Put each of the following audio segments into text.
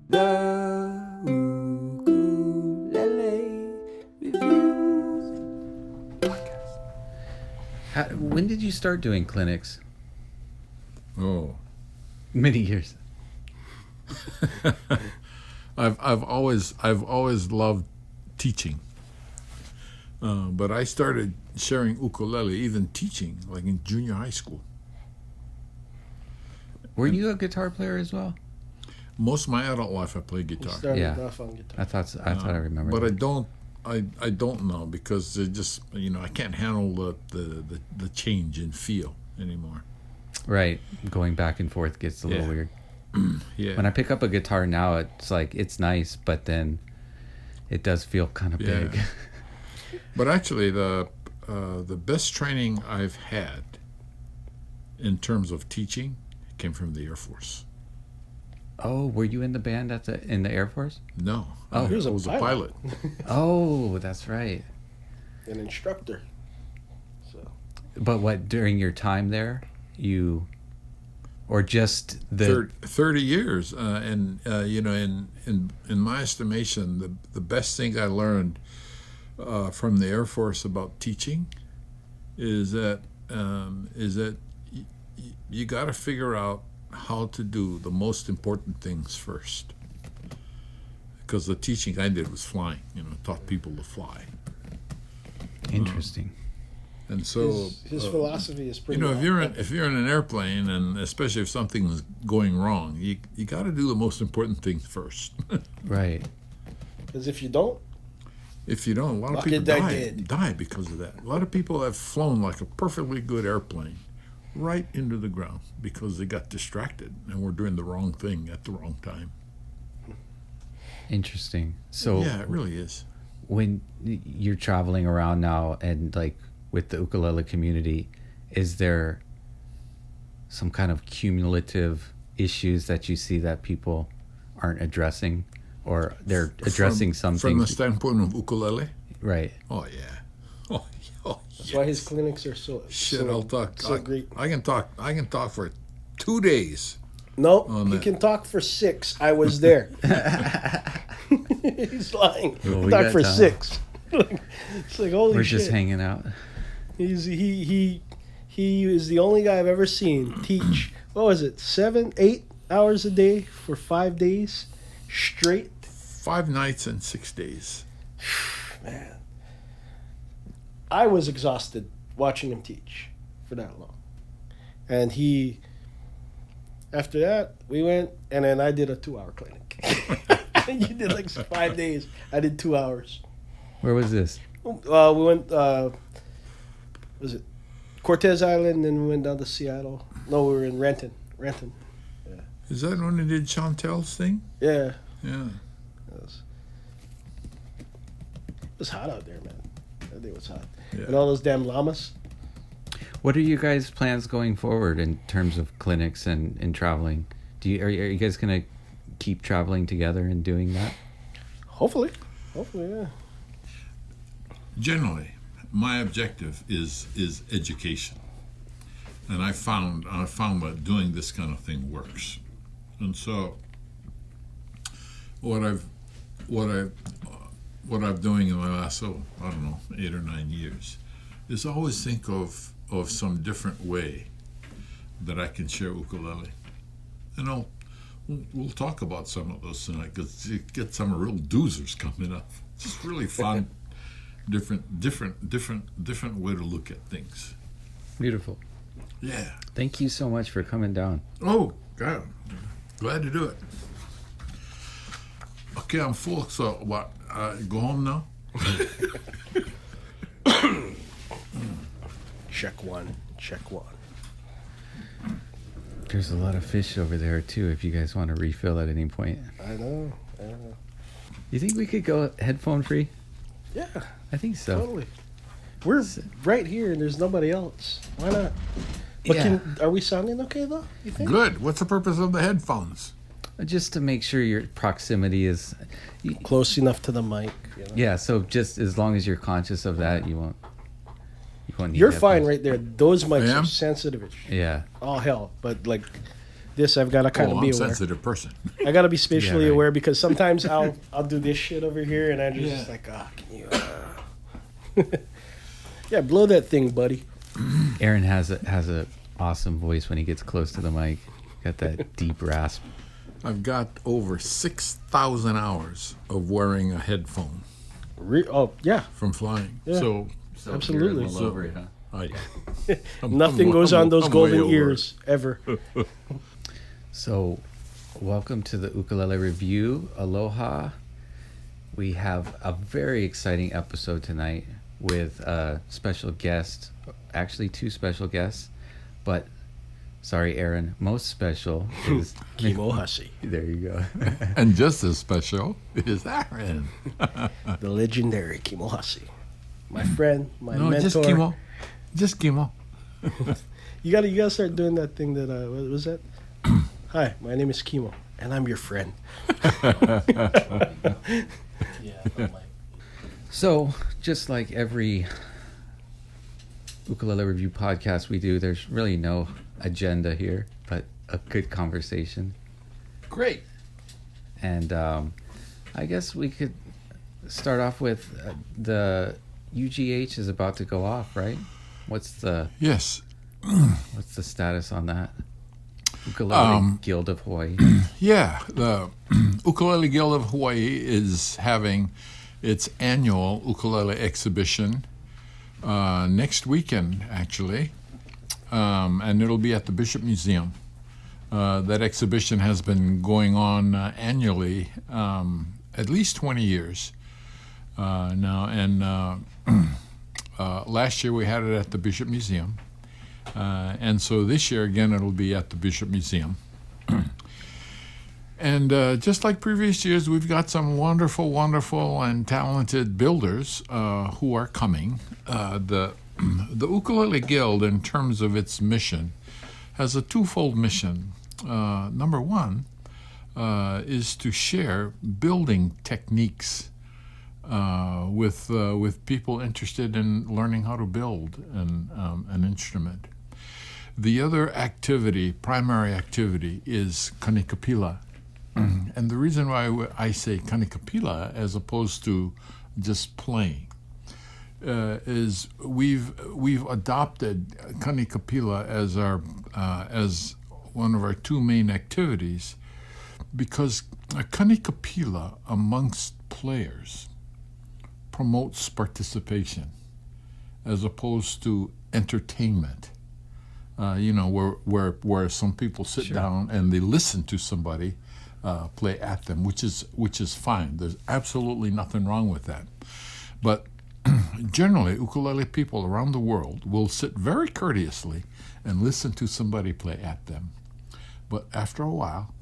The Ukulele Reviews podcast. When did you start doing clinics? Oh, Many years. I've always loved teaching, but I started sharing ukulele, even teaching, like in junior high school. Were you a guitar player as well? Most of my adult life, I played He guitar, started off on guitar. I thought I remember. but that. I don't know because it just I can't handle the change in feel anymore. Right, going back and forth gets a little Yeah. weird. Yeah, When I pick up a guitar now, it's like it's nice, but then it does feel kind of Yeah. big. But actually, the best training I've had in terms of teaching came from the Air Force. Oh, were you in the band in the Air Force? No, Oh. I He was a was a pilot. pilot. Oh, that's right. An instructor. So But what during your time there, or just the 30 years, and in my estimation, the best thing I learned from the Air Force about teaching is that you got to figure out how to do the most important things first. Because the teaching I did was flying, taught people to fly, interesting. and so his philosophy is pretty. if you're in an airplane, and especially if something's going wrong, you got to do the most important things first. Right. Because if you don't, If you don't, a lot of Lucky people they die did. because of that. A lot of people have flown like a perfectly good airplane right into the ground because they got distracted and were doing the wrong thing at the wrong time. Interesting. So Yeah, it really is. when you're traveling around now and like with the ukulele community, is there some kind of cumulative issues that you see that people aren't addressing, or they're addressing some From the things? standpoint of ukulele? Right. Oh, yeah. Oh, that's why his clinics are so Shit, so, I'll talk. so great. I can talk for 2 days. No, on he that. can talk for 6. I was there. He's lying. Well, we talk got for time. 6. It's like holy We're shit. just hanging out. He is the only guy I've ever seen teach. What was it? 7, 8 hours a day for 5 days straight. 5 nights and 6 days. Man, I was exhausted watching him teach for that long. And after that, we went, and then I did a 2-hour clinic. You did like 5 days. I did 2 hours. Where was this? We went, was it Cortez Island, and we went down to Seattle. No, we were in Renton. Is that when they did Chantel's thing? Yeah. Yeah. It was hot out there, man. That day was hot. Yeah. And all those damn llamas. What are you guys' plans going forward in terms of clinics and traveling? Are you guys gonna keep traveling together and doing that? Hopefully, yeah. Generally, my objective is education, and I found that doing this kind of thing works. And so, what I've doing in the last 8 or 9 years is always think of some different way that I can share ukulele, and we'll talk about some of those tonight because you get some real doozers coming up. Just really fun. Different way to look at things. Beautiful. Yeah. Thank you so much for coming down. Oh, God. Glad to do it. Okay, I'm full. So what? Go home now? Check one. There's a lot of fish over there too if you guys want to refill at any point. I know. You think we could go headphone free? Yeah, I think so. totally. We're right here, and there's nobody else. Why not? But Yeah. are we sounding okay though? You think? Good. What's the purpose of the headphones? Just to make sure your proximity is... Close enough to the mic. You know? Yeah, so just as long as you're conscious of that, you won't need You're fine headphones. right there. Those mics I am? are sensitive. Yeah. Oh hell! But like this I've got to kind of I'm be a aware. sensitive person. I got to be spatially Yeah, right. aware because sometimes I'll do this shit over here and I just Yeah. like, can you? Yeah, blow that thing, buddy. Aaron has a awesome voice when he gets close to the mic. Got that deep rasp. I've got over 6,000 hours of wearing a headphone Oh yeah, from flying. Yeah. So Absolutely. All over it, huh? nothing goes on those I'm way golden over ears ever. So, welcome to the Ukulele Review. Aloha. We have a very exciting episode tonight with a special guest. Actually, two special guests. But, sorry, Aaron, most special is... Kimo Hussey, There you go. And just as special is Aaron. the legendary Kimo Hussey, my friend, my No, mentor. just Kimo. Just Kimo. You gotta start doing that thing that what was that? Hi, my name is Kimo, and I'm your friend. So, just like every Ukulele Review podcast we do, there's really no agenda here, but a good conversation. Great. And I guess we could start off with the UGH is about to go off, right? What's the Yes. status on that? Ukulele Guild of Hawaii. Yeah, the Ukulele Guild of Hawaii is having its annual ukulele exhibition next weekend, actually, and it'll be at the Bishop Museum. That exhibition has been going on annually at least 20 years now, and last year we had it at the Bishop Museum, and so this year again it'll be at the Bishop Museum. And just like previous years, we've got some wonderful, wonderful and talented builders who are coming. The Ukulele Guild, in terms of its mission, has a twofold mission. Number one is to share building techniques with people interested in learning how to build an instrument. The other activity, primary activity, is kanikapila. And the reason why I say kanikapila as opposed to just playing is we've adopted kanikapila as one of our two main activities because kanikapila amongst players promotes participation as opposed to entertainment. Where some people sit down and they listen to somebody play at them, which is fine. There's absolutely nothing wrong with that. But generally, ukulele people around the world will sit very courteously and listen to somebody play at them. But after a while,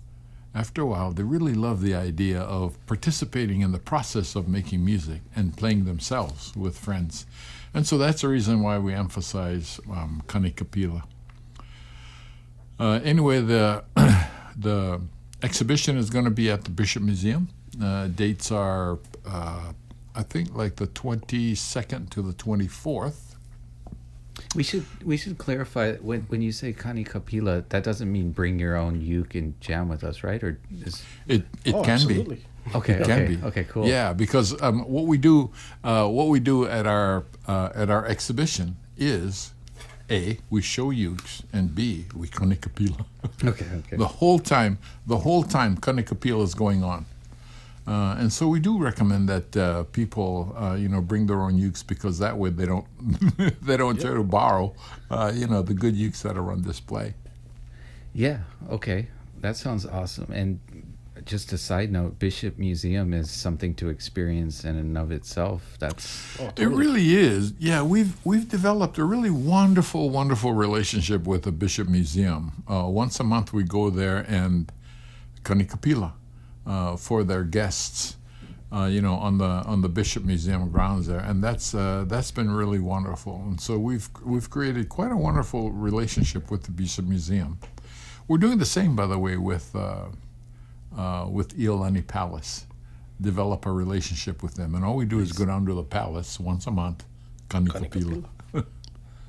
they really love the idea of participating in the process of making music and playing themselves with friends. And so that's the reason why we emphasize kanikapila. Anyway, the exhibition is going to be at the Bishop Museum. Dates are, I think, like the 22nd to the 24th. We should clarify when you say kanikapila, that doesn't mean bring your own uke and jam with us, right? Or is It can absolutely. be. okay, It can okay, be. okay, cool. Yeah, because what we do at our exhibition is A, we show ukes, and B, we kanikapila. Okay. The whole time kanikapila is going on. And so we do recommend that people, bring their own ukes because that way they don't try to borrow, the good ukes that are on display. Yeah, okay. That sounds awesome. And just a side note, Bishop Museum is something to experience in and of itself. That's It really is. Yeah, we've developed a really wonderful, wonderful relationship with the Bishop Museum. Once a month we go there and kanikapila for their guests, on the Bishop Museum grounds there, and that's been really wonderful. And so we've created quite a wonderful relationship with the Bishop Museum. We're doing the same, by the way, with Iolani Palace. Develop a relationship with them, and all we do is go down to the palace once a month, kanikapila.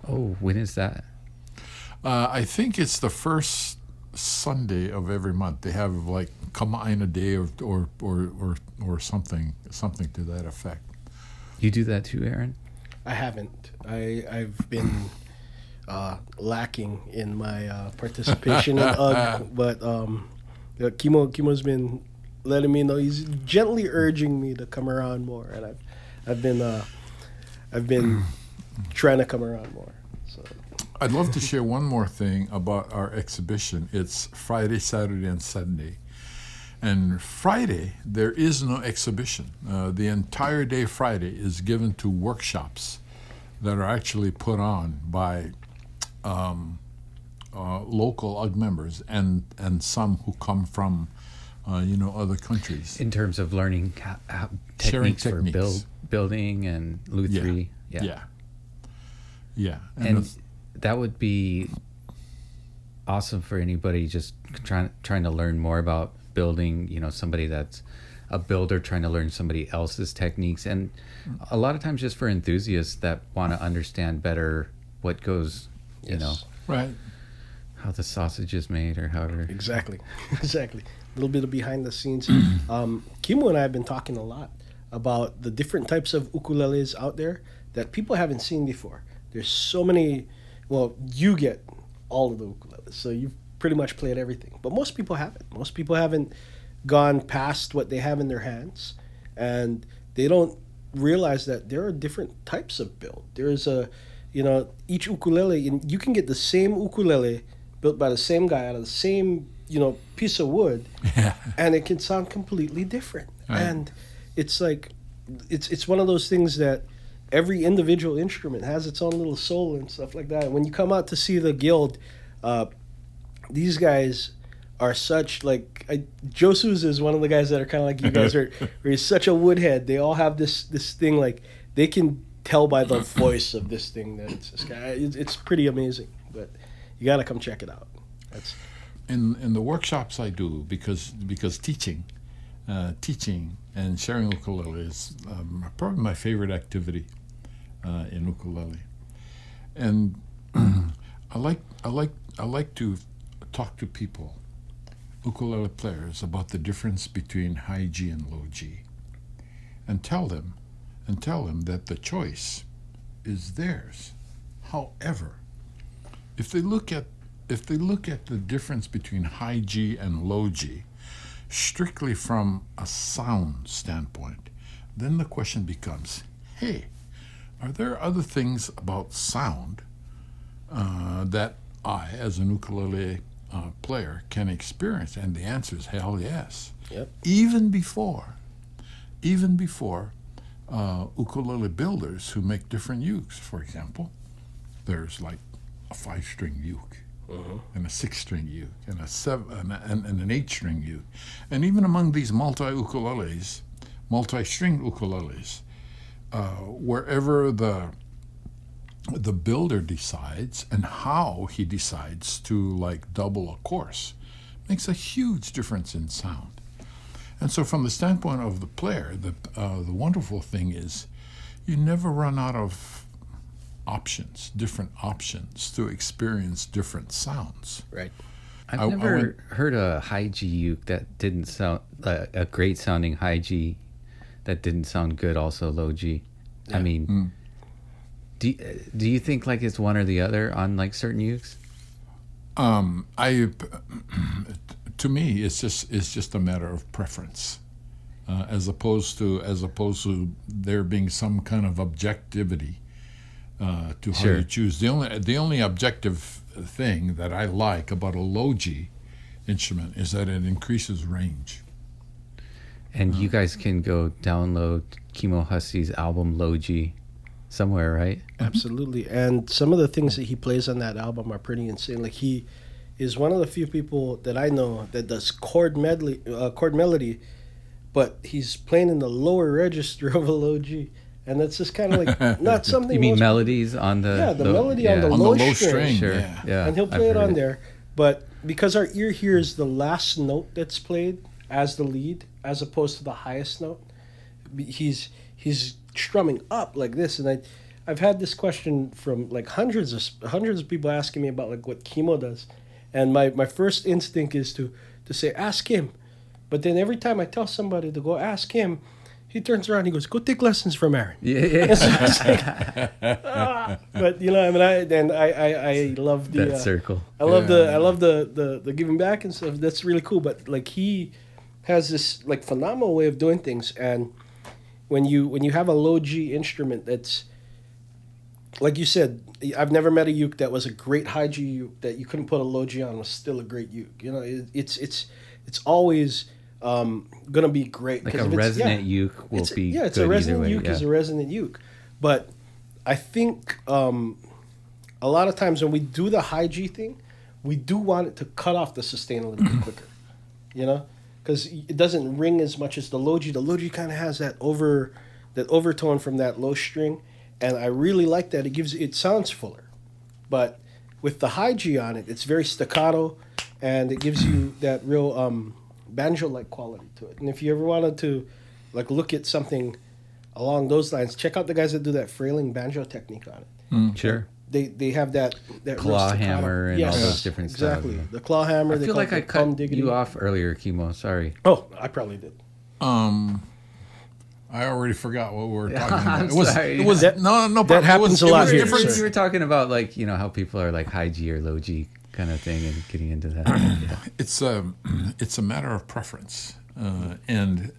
oh, when is that? I think it's the first Sunday of every month. They have like Kama'aina Day or something to that effect. You do that too, Aaron? I haven't. I've been lacking in my participation in UGG, but Kimo's been letting me know. He's gently urging me to come around more, and I've been trying to come around more. So I'd love to share one more thing about our exhibition. It's Friday, Saturday, and Sunday. And Friday, there is no exhibition. The entire day Friday is given to workshops that are actually put on by local UGG members and some who come from other countries. In terms of learning techniques for building and lutherie. Yeah. And that would be awesome for anybody just trying to learn more about building, somebody that's a builder trying to learn somebody else's techniques, and a lot of times just for enthusiasts that want to understand better what goes, right, how the sausage is made or however. Exactly. A little bit of behind the scenes. Kimo and I have been talking a lot about the different types of ukuleles out there that people haven't seen before. There's so many. Well, you get all of the ukuleles, so you've pretty much played everything. But most people haven't. Most people haven't gone past what they have in their hands, and they don't realize that there are different types of build. There's each ukulele, and you can get the same ukulele built by the same guy out of the same, piece of wood, and it can sound completely different. Right. And it's like, it's one of those things that every individual instrument has its own little soul and stuff like that. And when you come out to see the guild, these guys are such Joe Souza is one of the guys that are kind of like you guys are, where he's such a woodhead. They all have this thing, like they can tell by the voice of this thing that it's this guy. It's pretty amazing, but you got to come check it out. That's in the workshops I do, because teaching and sharing ukulele is probably my favorite activity in ukulele, and I like to talk to people, ukulele players, about the difference between high G and low G, and tell them that the choice is theirs. However, if they look at the difference between high G and low G strictly from a sound standpoint, then the question becomes, hey, are there other things about sound that I, as an ukulele player, can experience? And the answer is hell yes. Yep. Even before ukulele builders who make different ukes. For example, there's like a 5-string uke, and a 6-string uke, and a 7 and an 8-string uke, and even among these multi-string ukuleles, wherever the builder decides and how he decides to double a course makes a huge difference in sound. And so from the standpoint of the player, the wonderful thing is you never run out of different options to experience different sounds. right. I've never heard a high G uke that didn't sound a great sounding high G that didn't sound good also low G. Yeah. I mean, do you think it's one or the other on certain ukes? To me, it's just a matter of preference, as opposed to there being some kind of objectivity to how you choose. The only objective thing that I like about a low G instrument is that it increases range. And you guys can go download Kimo Hussey's album Low G somewhere, right? Absolutely. And some of the things that he plays on that album are pretty insane. He is one of the few people that I know that does chord melody, but he's playing in the lower register of a low G. And that's just kind of not something. You mean melodies on the melody on the low string. Sure. Yeah. Yeah. And he'll play it on there. But because our ear hears the last note that's played as the lead, as opposed to the highest note, he's strumming up like this. And I've had this question from hundreds of people asking me about what Kimo does, And my first instinct is to say, ask him. But then every time I tell somebody to go ask him, he turns around and he goes, go take lessons from Aaron. Yeah, yeah. And so it's like, but you know, I mean, I love the That circle. I love the giving back and stuff. That's really cool. But like he has this like phenomenal way of doing things, and when you have a low G instrument that's like you said, I've never met a uke that was a great high G uke that you couldn't put a low G on was still a great uke. You know, it's always gonna be great. Like 'cause a if it's- resonant uke will be yeah, it's good a resonant either way, uke yeah. is a resonant uke. But I think a lot of times when we do the high G thing, we do want it to cut off the sustain a little bit quicker, you know, because it doesn't ring as much as the low G. The low G kind of has that overtone from that low string, and I really like that. It sounds fuller, but with the high G on it, it's very staccato, and it gives you that real banjo-like quality to it. And if you ever wanted to, like, look at something along those lines, check out the guys that do that frailing banjo technique on it. Sure. They have that real Claw staccato. hammer and all those different styles, exactly. yeah. The claw hammer. I they feel call like it I the palm cut diggity. you off earlier, Kimo. Sorry. Oh, I probably did. I already forgot what we were talking about. I'm It was, sorry. it was That- no that problem. happens it a lot was here, different. sir. You were talking about, like, you know, how people are like high G or low G kind of thing and getting into that. Yeah. It's a matter of preference, and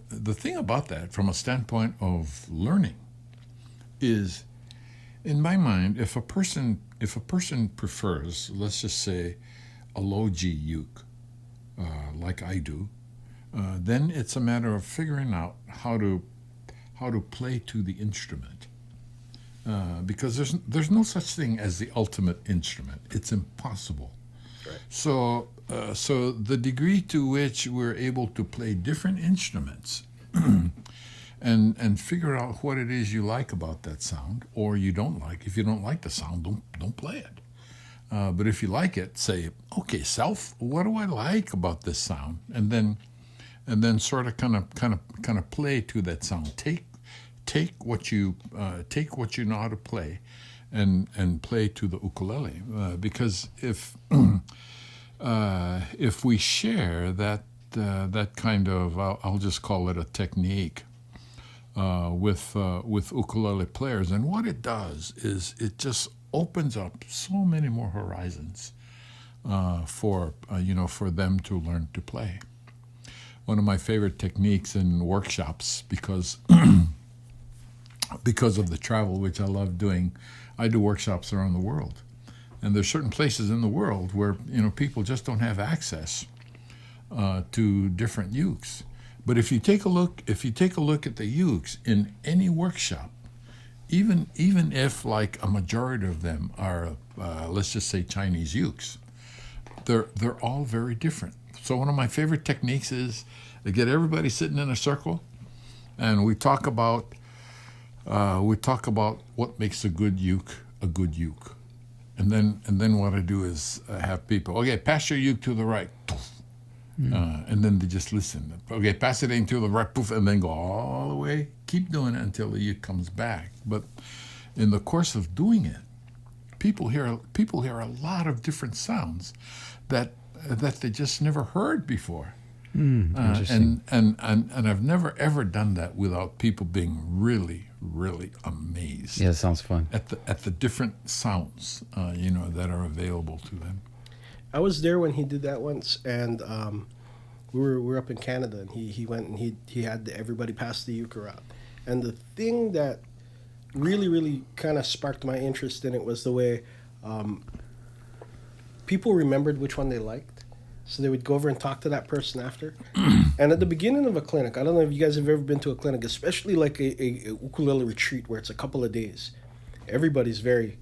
the thing about that, from a standpoint of learning, is, in my mind, if a person prefers, let's just say, a low G uke, like I do, then it's a matter of figuring out how to play to the instrument. Because there's no such thing as the ultimate instrument. It's impossible. Right. So the degree to which we're able to play different instruments and figure out what it is you like about that sound, or you don't like. If you don't like the sound, don't play it. But if you like it, say, okay, self, what do I like about this sound? And then sort of kind of play to that sound. Take what you know how to play, and play to the ukulele. Because if we share that kind of, I'll just call it a technique, with ukulele players, and what it does is it just opens up so many more horizons for them to learn to play. One of my favorite techniques in workshops, because of the travel, which I love doing, I do workshops around the world, and there's certain places in the world where people just don't have access to different ukes. But if you take a look at the ukes in any workshop, even if like a majority of them are let's just say Chinese ukes, they're all very different. So one of my favorite techniques is to get everybody sitting in a circle, and we talk about what makes a good uke a good uke, and then what I do is have people, okay, pass your uke to the right, and then they just listen. Okay, pass it in to the right, poof, and then go all the way. Keep doing it until the uke comes back. But in the course of doing it, people hear a lot of different sounds that they just never heard before. Interesting. And I've never ever done that without people being really, really amazed Yeah, sounds fun. at the different sounds that are available to them. I was there when he did that once, and we were up in Canada, and he went and he had everybody pass the uke around. And the thing that really, really kind of sparked my interest in it was the way people remembered which one they liked. So they would go over and talk to that person after. And at the beginning of a clinic, I don't know if you guys have ever been to a clinic, especially like a ukulele retreat where it's a couple of days. Everybody's very,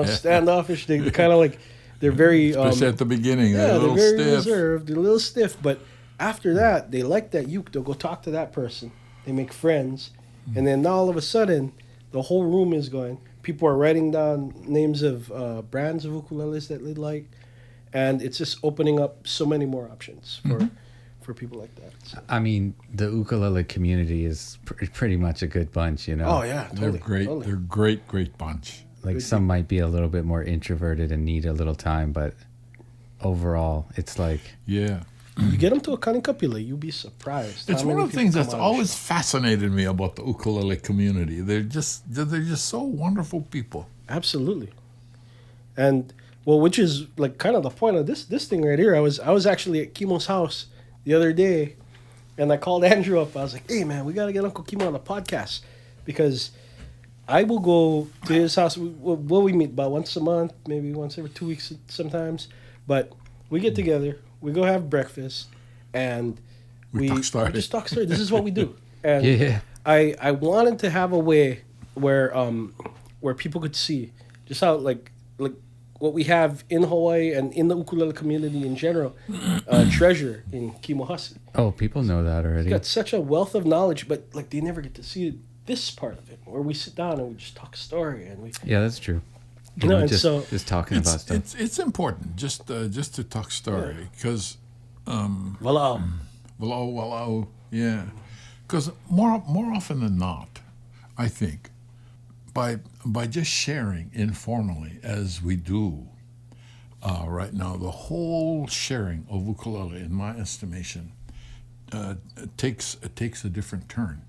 standoffish. They kind of like, they're very... Especially at the beginning, they're a they're little very stiff. reserved. They're a little stiff. But after that, they like that uke. They'll go talk to that person. They make friends. And then now all of a sudden, the whole room is going. People are writing down names of brands of ukuleles that they like. And it's just opening up so many more options for people like that. So. I mean, the ukulele community is pretty much a good bunch, Oh, yeah, totally. They're great. Totally. They're great bunch. Like some might be a little bit more introverted and need a little time, but overall, it's like Yeah. You get them to a kanikapila, you'll be surprised. It's how one many of the people things come that's out of the always fascinated me about the ukulele community. They're just so wonderful people. Absolutely. And well, which is like kind of the point of this thing right here. I was actually at Kimo's house the other day, and I called Andrew up. I was like, "Hey man, we gotta get Uncle Kimo on the podcast," because I will go to his house. We meet about once a month, maybe once every 2 weeks sometimes. But we get together, we go have breakfast, and We talk story. we just talk story. This is what we do. And Yeah. I wanted to have a way where people could see just how like what we have in Hawaii and in the ukulele community in general, treasure in Kimo Hussey. oh, people know that already. He's got such a wealth of knowledge, but like they never get to see this part of it, where we sit down and we just talk story and we. Yeah, that's true. You know, and just, so- just talking about stuff. It's important just to talk story because Voila. well, yeah, because more often than not, I think by just sharing informally as we do right now, the whole sharing of ukulele, in my estimation, takes a different turn,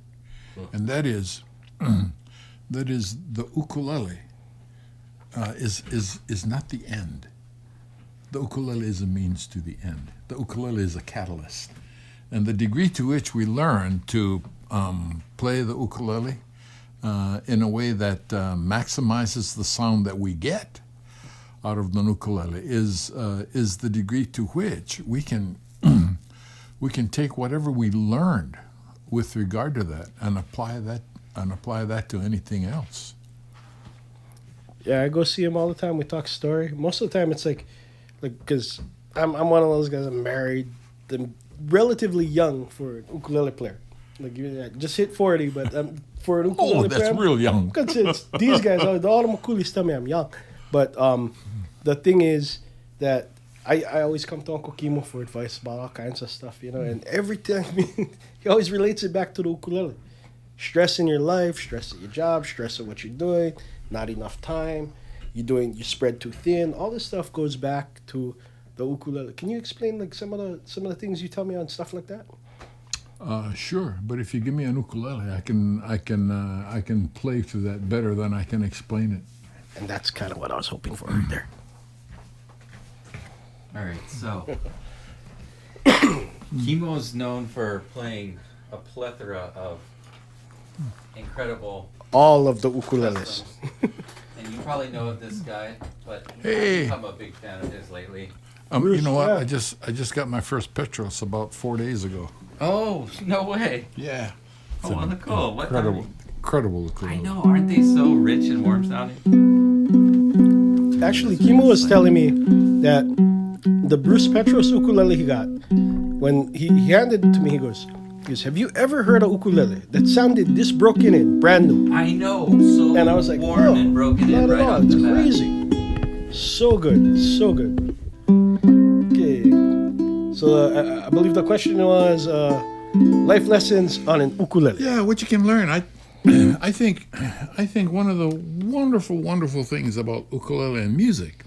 and that is the ukulele is not the end. The ukulele is a means to the end. The ukulele is a catalyst, and the degree to which we learn to play the ukulele in a way that maximizes the sound that we get out of the ukulele is the degree to which we can take whatever we learned with regard to that and apply that to anything else. Yeah, I go see him all the time. We talk story. Most of the time, it's like, because I'm one of those guys. I'm married. I'm relatively young for an ukulele player. Like, I just hit 40, but for an ukulele player, that's real young. It's these guys, all the ukuleles tell me I'm young. But the thing is that I always come to Uncle Kimo for advice about all kinds of stuff, and every time he always relates it back to the ukulele. Stress in your life, stress at your job, stress at what you're doing, not enough time, you spread too thin. All this stuff goes back to the ukulele. Can you explain like some of the things you tell me on stuff like that? Sure, but if you give me an ukulele, I can play to that better than I can explain it. And that's kind of what I was hoping for right there. All right, so Kimo's known for playing a plethora of incredible All of the ukuleles. customs. And you probably know of this guy, but Hey. I'm a big fan of his lately. You know what? Yeah. I just got my first Petros about 4 days ago. Oh, no way. Yeah. Oh, on the cool. What Incredible ukulele. I know, aren't they so rich and warm sounding? Actually, Kimo was telling me that the Bruce Petros ukulele he got, when he handed it to me, he goes, have you ever heard a ukulele that sounded this broken in, brand new? I know, so And I was like, warm and broken not in at right all. off It's the bat. crazy. So good, so good. Okay. So I believe the question was life lessons on an ukulele. Yeah, what you can learn. I think one of the wonderful things about ukulele and music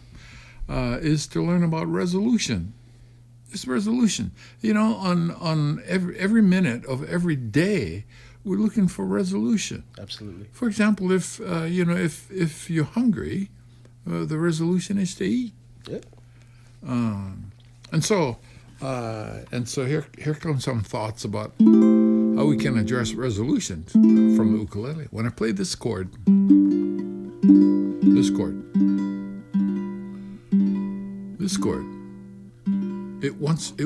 is to learn about resolution. It's resolution. On every minute of every day, we're looking for resolution. Absolutely. For example, if you're hungry, the resolution is to eat. Yeah. And so here come some thoughts about how we can address resolutions from the ukulele. When I play this chord, it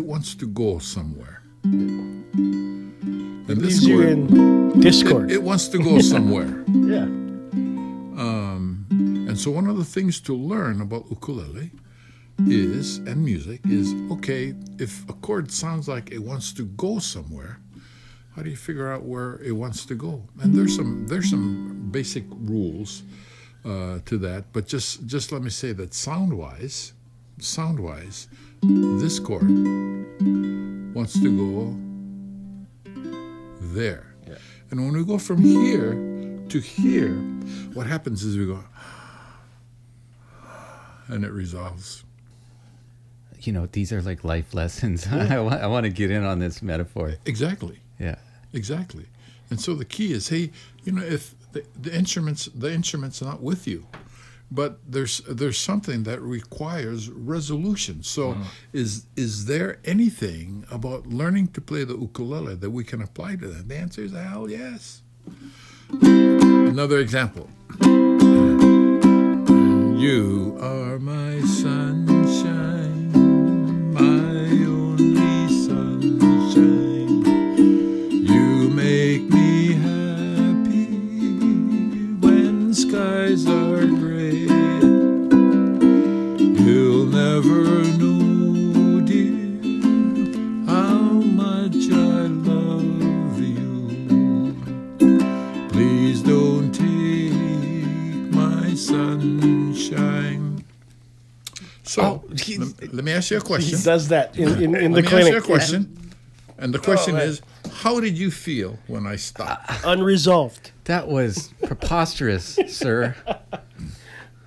wants to go somewhere. And this Leaves you chord, in discord. it wants to go somewhere. Yeah. And so one of the things to learn about ukulele and music is, okay, if a chord sounds like it wants to go somewhere, how do you figure out where it wants to go? And there's some basic rules to that, but just let me say that sound wise, this chord wants to go there. Yeah. And when we go from here to here, what happens is we go, and it resolves. You know, these are like life lessons. I want to get in on this metaphor. Exactly. Yeah. Exactly. And so the key is, hey, you know, if the instrument's not with you, but there's something that requires resolution. So is there anything about learning to play the ukulele that we can apply to that? The answer is hell yes. Another example. You are my sunshine, my only sunshine. You make me happy when skies are gray. You'll never know, dear, how much I love you. Please don't take my sunshine. So, let me ask you a question. He does that in the Let me clinic. ask you a question. And the question right. is, how did you feel when I stopped? Unresolved. That was preposterous, sir.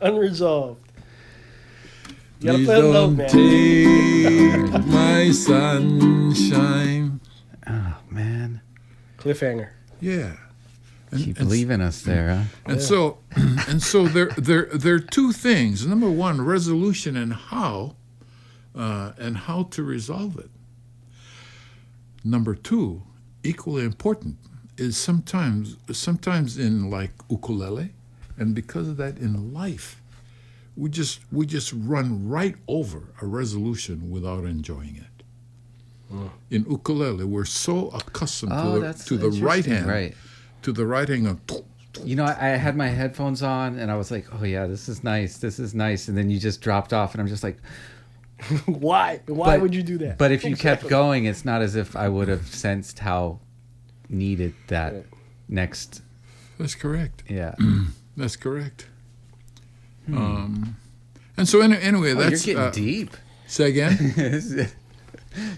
Unresolved. You gotta Please play it low, don't man. take my sunshine. Oh, man. Cliffhanger. Yeah. Keep believing us there, huh? And so there are two things. Number one, resolution and how to resolve it. Number two, equally important, is sometimes in like ukulele, and because of that in life, we just run right over a resolution without enjoying it. In ukulele, we're so accustomed to the right interesting, hand, right. to the right hand of. You know, I had my headphones on and I was like, oh yeah, this is nice. And then you just dropped off and I'm just like, Why? Why would you do that? But if you kept going, it's not as if I would have sensed how needed that next. That's correct. Yeah. That's correct. And so anyway, Oh, that's you're getting deep. Say again.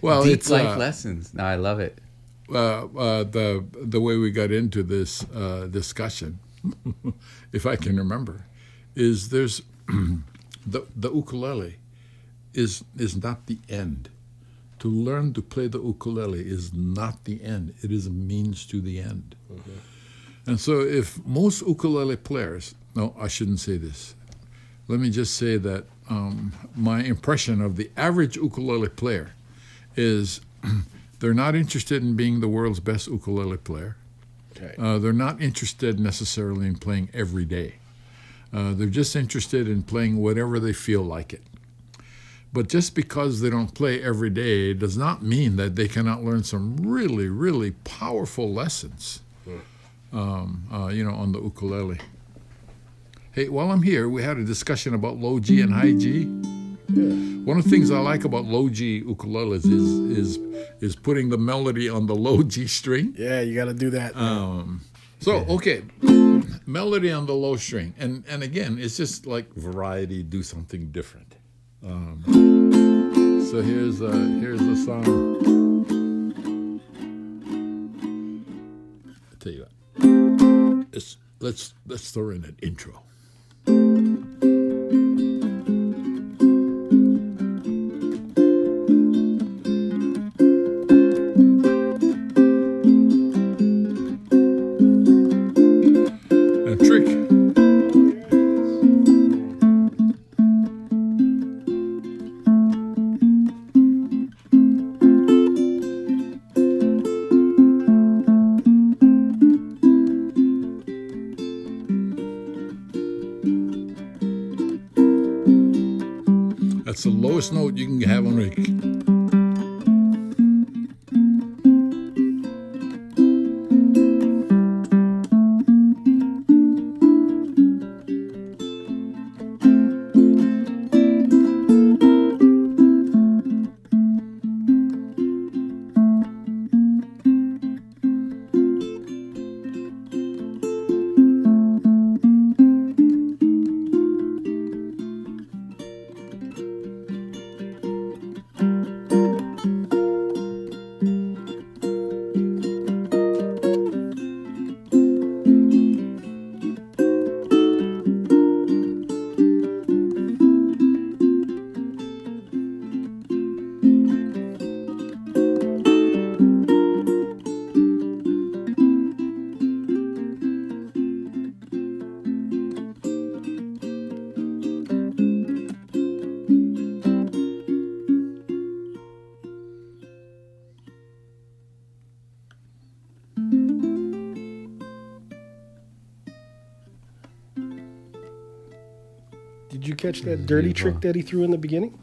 Well, Deep it's life lessons. No, I love it. The way we got into this discussion, if I can remember, is there's the ukulele is not the end. To learn to play the ukulele is not the end. It is a means to the end. And so if most ukulele players, no, I shouldn't say this. Let me just say that my impression of the average ukulele player is they're not interested in being the world's best ukulele player. Okay. They're not interested necessarily in playing every day. They're just interested in playing whatever they feel like it. But just because they don't play every day does not mean that they cannot learn some really, really powerful lessons, on the ukulele. Hey, while I'm here, we had a discussion about low G and high G. Yeah. One of the things I like about low G ukuleles is putting the melody on the low G string. Yeah, you got to do that. Okay, melody on the low string, and again, it's just like variety. Do something different. So here's the song. I'll tell you what. Let's throw in an intro. That's the lowest note you can have on a. you catch that dirty Beautiful. trick that he threw in the beginning?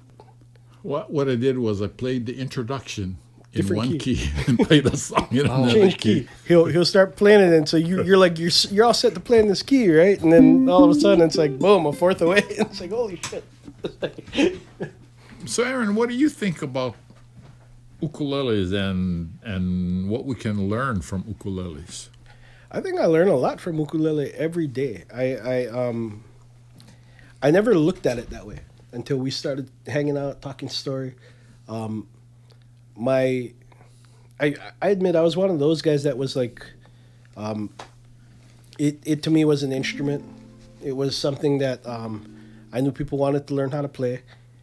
What I did was I played the introduction in Different one key. key and played the song in another Change key. He'll start playing it, and so you're like you're all set to play in this key, right? And then all of a sudden it's like boom, a fourth away. It's like holy shit. So, Aaron, what do you think about ukuleles and what we can learn from ukuleles? I think I learn a lot from ukulele every day. I never looked at it that way until we started hanging out, talking story. I admit I was one of those guys that was like, it to me was an instrument. It was something that I knew people wanted to learn how to play,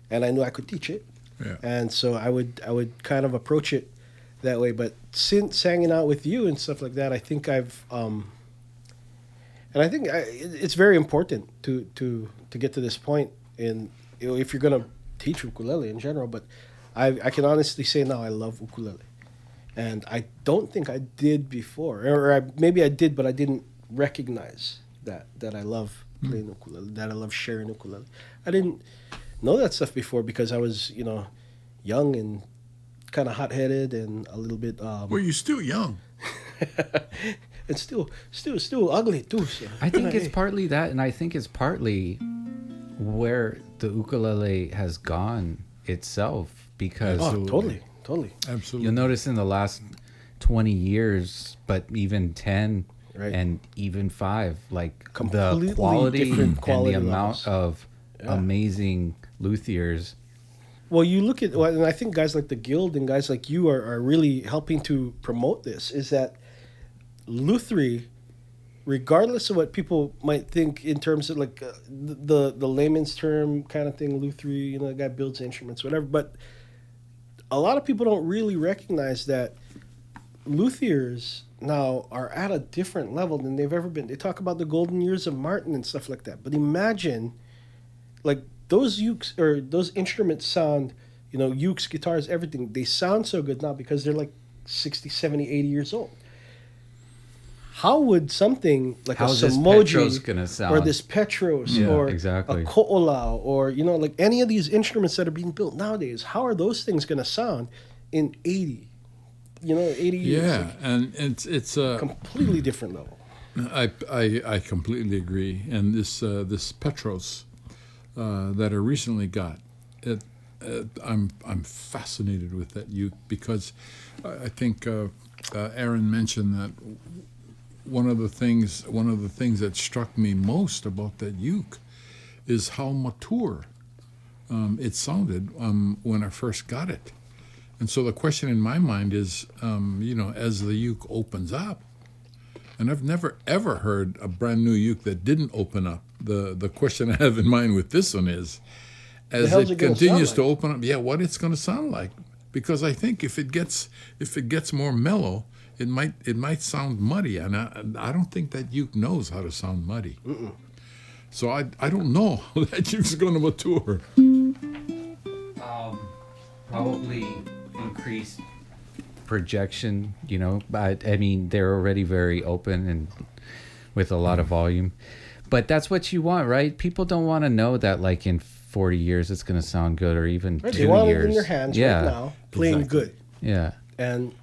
and I knew I could teach it. Yeah. And so I would kind of approach it that way. But since hanging out with you and stuff like that, I think it's very important to get to this point. In if you're gonna teach ukulele in general, but I can honestly say now I love ukulele, and I don't think I did before, or maybe I did, but I didn't recognize that I love playing ukulele, that I love sharing ukulele. I didn't know that stuff before because I was young and kind of hot-headed and a little bit Well, you're still young. and still ugly too. So, I think it's hey. partly that, and I think it's partly where the ukulele has gone itself, because Oh, totally. Absolutely. you'll notice in the last 20 years, but even 10 Right. and even 5, like Completely the quality different and quality the levels. amount of Yeah. amazing luthiers. Well, you look at, and I think guys like the Guild and guys like you are really helping to promote this, is that luthery, regardless of what people might think in terms of like the layman's term kind of thing, luthery, the guy builds instruments, whatever, but a lot of people don't really recognize that luthiers now are at a different level than they've ever been. They talk about the golden years of Martin and stuff like that, but imagine like those ukes or those instruments sound, ukes, guitars, everything, they sound so good now because they're like 60, 70, 80 years old. How would something like How's a this Samoji Petros gonna sound? or this Petros Yeah, or exactly. a Ko'olau or like any of these instruments that are being built nowadays, how are those things going to sound in 80 years? Yeah, Like, and it's a completely different level. I completely agree. And this Petros that I recently got, I'm fascinated with that uke because I think Aaron mentioned that one of the things that struck me most about that uke is how mature it sounded when I first got it. And so the question in my mind is, as the uke opens up, and I've never ever heard a brand new uke that didn't open up. The question I have in mind with this one is, as hell's it it gonna continues sound to like? open up, what it's going to sound like. Because I think if it gets more mellow, it might sound muddy, and I don't think that uke knows how to sound muddy. So I don't know how that uke's going to mature. Probably increased projection, but I mean they're already very open and with a lot of volume, but that's what you want, right? People don't want to know that like in 40 years it's going to sound good, or even Right? 2 They want years. it in their hands Yeah, right now, playing exactly. good. yeah. And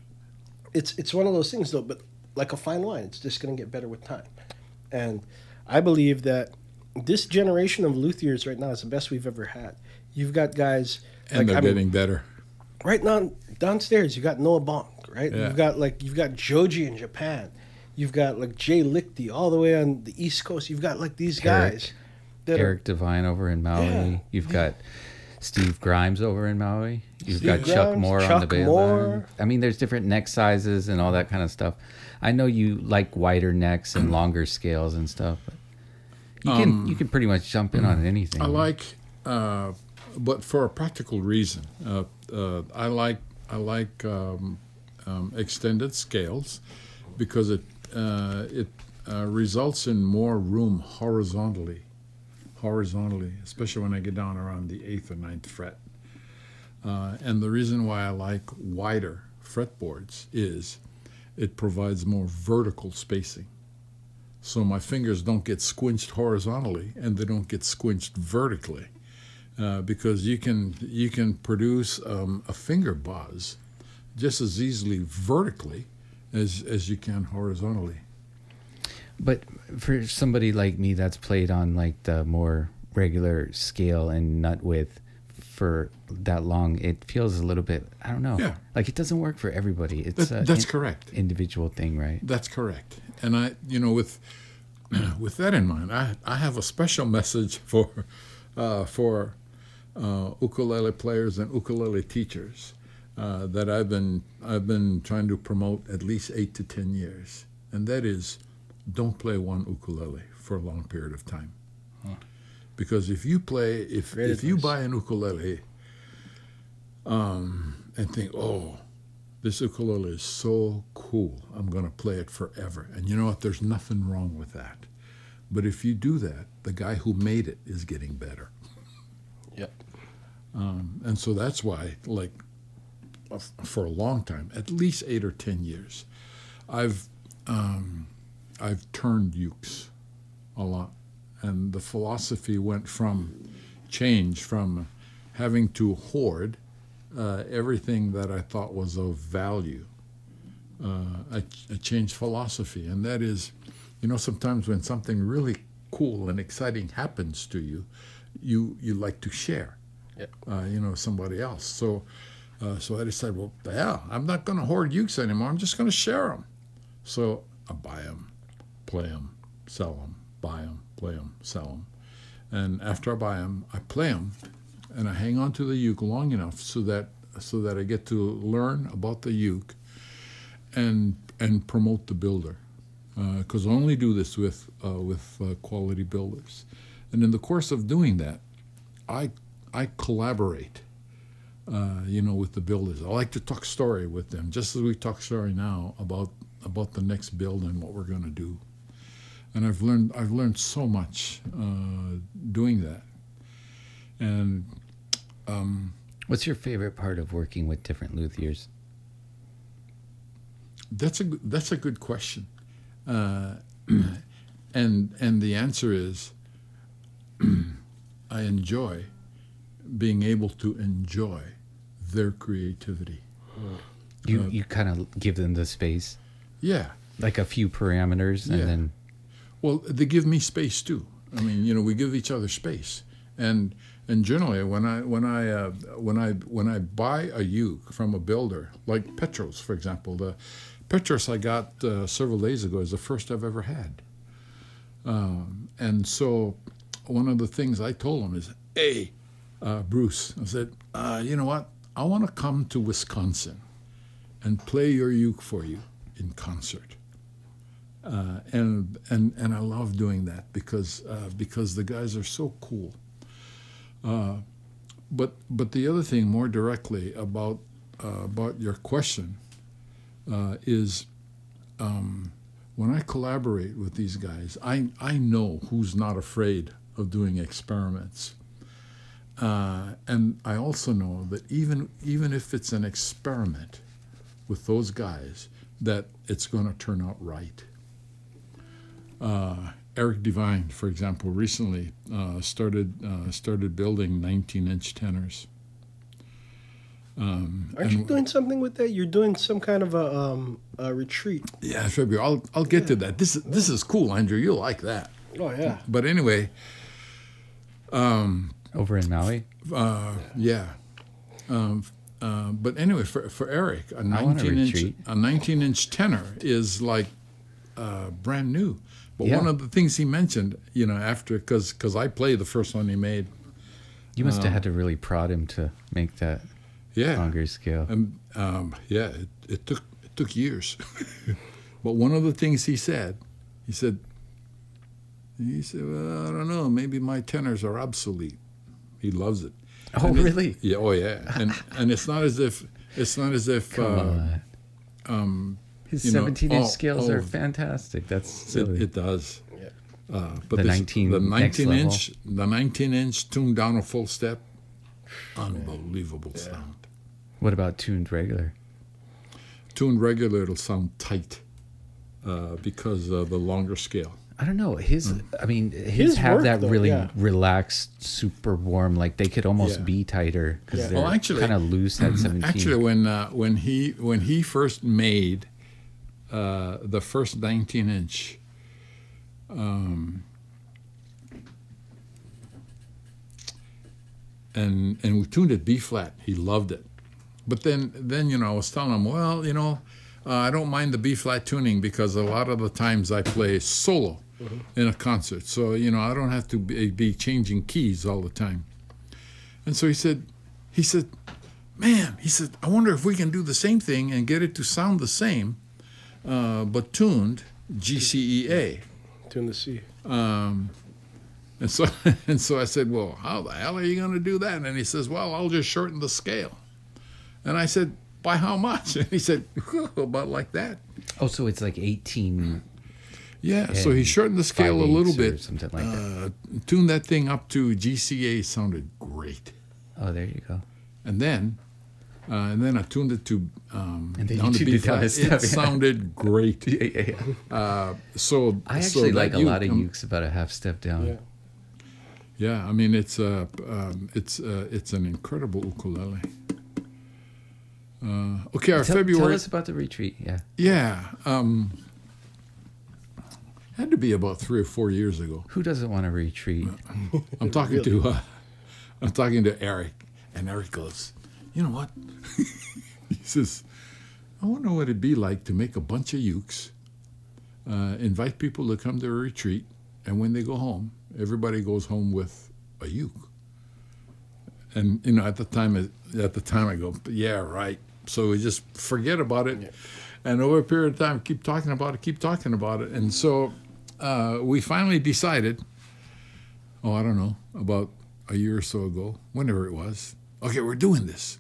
it's one of those things though, but like a fine wine, it's just going to get better with time. And I believe that this generation of luthiers right now is the best we've ever had. You've got guys And they're getting better. right now downstairs. You got Noah Bonk, right? Yeah. You've got Joji in Japan. You've got like Jay Lichty all the way on the East Coast. You've got like these guys that Eric Devine over in Maui. Yeah. You've got Steve Grimes over in Maui. You've Steve got Chuck Grimes, Moore on Chuck the bass Moore. line. I mean, there's different neck sizes and all that kind of stuff. I know you like wider necks and longer scales and stuff. But you can pretty much jump in on anything. I like, but for a practical reason, I like extended scales because it results in more room horizontally, especially when I get down around the 8th or 9th fret. And the reason why I like wider fretboards is it provides more vertical spacing. so my fingers don't get squinched horizontally and they don't get squinched vertically, because you can produce a finger buzz just as easily vertically as you can horizontally. But for somebody like me that's played on like the more regular scale and nut width for that long, it feels a little bit, I don't know. Yeah. Like it doesn't work for everybody. It's That's correct. individual thing, right? That's correct. And I, with that in mind, I have a special message for ukulele players and ukulele teachers that I've been trying to promote at least 8 to 10 years, and that is, don't play one ukulele for a long period of time. Because if you buy an ukulele and think, oh, this ukulele is so cool, I'm going to play it forever. And you know what? There's nothing wrong with that. But if you do that, the guy who made it is getting better. Yep. And so that's why, like, for a long time, at least 8 or 10 years, I've turned ukes a lot. And the philosophy changed from having to hoard everything that I thought was of value. I changed philosophy, and that is, sometimes when something really cool and exciting happens to you, you like to share, somebody else. So I decided, well, the hell, I'm not going to hoard ukes anymore. I'm just going to share them. So I buy them, play them, sell them, buy them, play them, sell them. And after I buy them, I play them, and I hang on to the uke long enough so that I get to learn about the uke and promote the builder. Because I only do this with quality builders. And in the course of doing that, I collaborate, with the builders. I like to talk story with them, just as we talk story now about the next build and what we're going to do. And I've learned so much doing that. And what's your favorite part of working with different luthiers? That's a good question. And the answer is, I enjoy being able to enjoy their creativity. You kind of give them the space, Yeah. like a few parameters, and then. Well, they give me space too. I mean, we give each other space, and generally when I buy a uke from a builder, like Petros, for example, the Petros I got several days ago is the first I've ever had, and so one of the things I told him is, hey, Bruce, I said, you know what? I want to come to Wisconsin and play your uke for you in concert. And I love doing that because the guys are so cool. But the other thing, more directly about your question, is when I collaborate with these guys, I know who's not afraid of doing experiments, and I also know that even if it's an experiment with those guys, that it's going to turn out right. Eric Devine, for example, recently started building 19-inch tenors. Aren't you doing something with that? You're doing some kind of a retreat. Yeah, February. I'll get to that. This is cool, Andrew. You'll like that. Oh yeah. But anyway, Over in Maui? yeah. But anyway, for Eric, a I want a retreat. 19-inch tenor is like brand new. But Yeah. one of the things he mentioned, after, because I played the first one he made. You must have had to really prod him to make that longer scale. And it took years. But one of the things he said, well, I don't know, maybe my tenors are obsolete. He loves it. Oh, And really? Yeah. Oh, yeah. And it's not as if Come on. His 17-inch scales are fantastic. That's silly. it does. Yeah. But The this, 19 the next 19-inch tuned down a full step, unbelievable sound. What about tuned regular? Tuned regular, it'll sound tight because of the longer scale. I don't know. His His his have work, that though, really yeah. relaxed, super warm. Like they could almost Yeah. be tighter because Yeah. they're Well, actually- kind of loose at 17. Actually, when he first made the first 19-inch, and we tuned it B flat, he loved it. But then I was telling him, well, I don't mind the B flat tuning because a lot of the times I play solo in a concert, so I don't have to be changing keys all the time. And so he said, man, he said, I wonder if we can do the same thing and get it to sound the same, but tuned GCEA. Tune the C. And so I said, well, how the hell are you going to do that? And he says, well, I'll just shorten the scale. And I said, by how much? And he said, about like that. Oh, so it's like 18. Yeah, so he shortened the scale a 5/8 little or bit, something like that. tuned that thing up to GCA, sounded great. Oh, there you go. And then I tuned it to And then down you to tuned B it down flat. to stuff, It yeah. sounded great. Yeah. So I so actually that like a uke, lot of ukes about a half step down. Yeah. Yeah, I mean it's an incredible ukulele. Okay, our Tell February. us about the retreat. Yeah. Yeah, had to be about 3 or 4 years ago. Who doesn't want to retreat? I'm talking to Eric, and Eric goes, you know what? He says, I wonder what it'd be like to make a bunch of ukes, invite people to come to a retreat, and when they go home, everybody goes home with a uke. And at the time I go, yeah, right. So we just forget about it, Yeah. and over a period of time, keep talking about it, and so we finally decided. Oh, I don't know, about a year or so ago, whenever it was. Okay, we're doing this.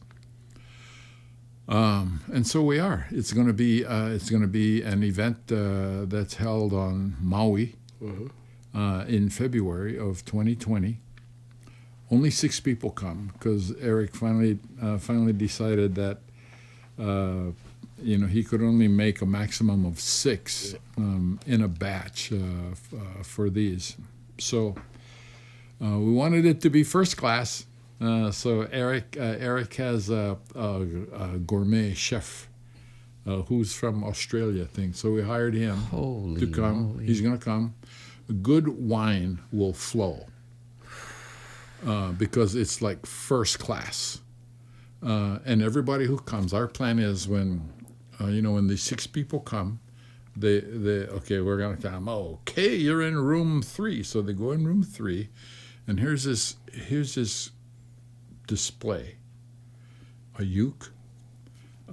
And so we are. It's going to be an event that's held on Maui in February of 2020. Only 6 people come because Eric finally decided that he could only make a maximum of 6 in a batch for these. So we wanted it to be first class. So Eric has a gourmet chef who's from Australia, I think. So we hired him Holy to come. moly. He's going to come. Good wine will flow because it's like first class. And everybody who comes, our plan is when the 6 people come, they okay, we're going to come. Okay, you're in room 3. So they go in room 3, and here's this display, a uke,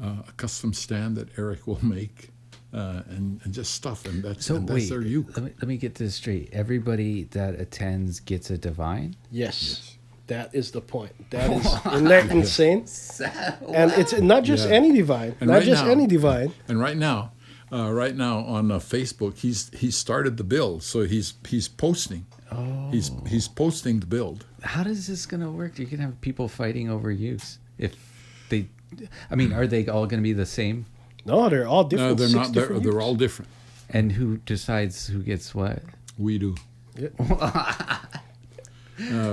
a custom stand that Eric will make, and just stuff, and that's wait, their uke. let me get this straight. Everybody that attends gets a divine? Yes. That is the point. Isn't that insane? And it's not just Yeah. any divine. And Not right just now- any divine. And right now on Facebook, he's started the build, so he's posting. Oh. He's posting the build. How does this going to work? You can have people fighting over ukes. Are they all going to be the same? No, they're all No, different. they're 6 not. different They're ukes. all different. And who decides who gets what? We do. Yeah.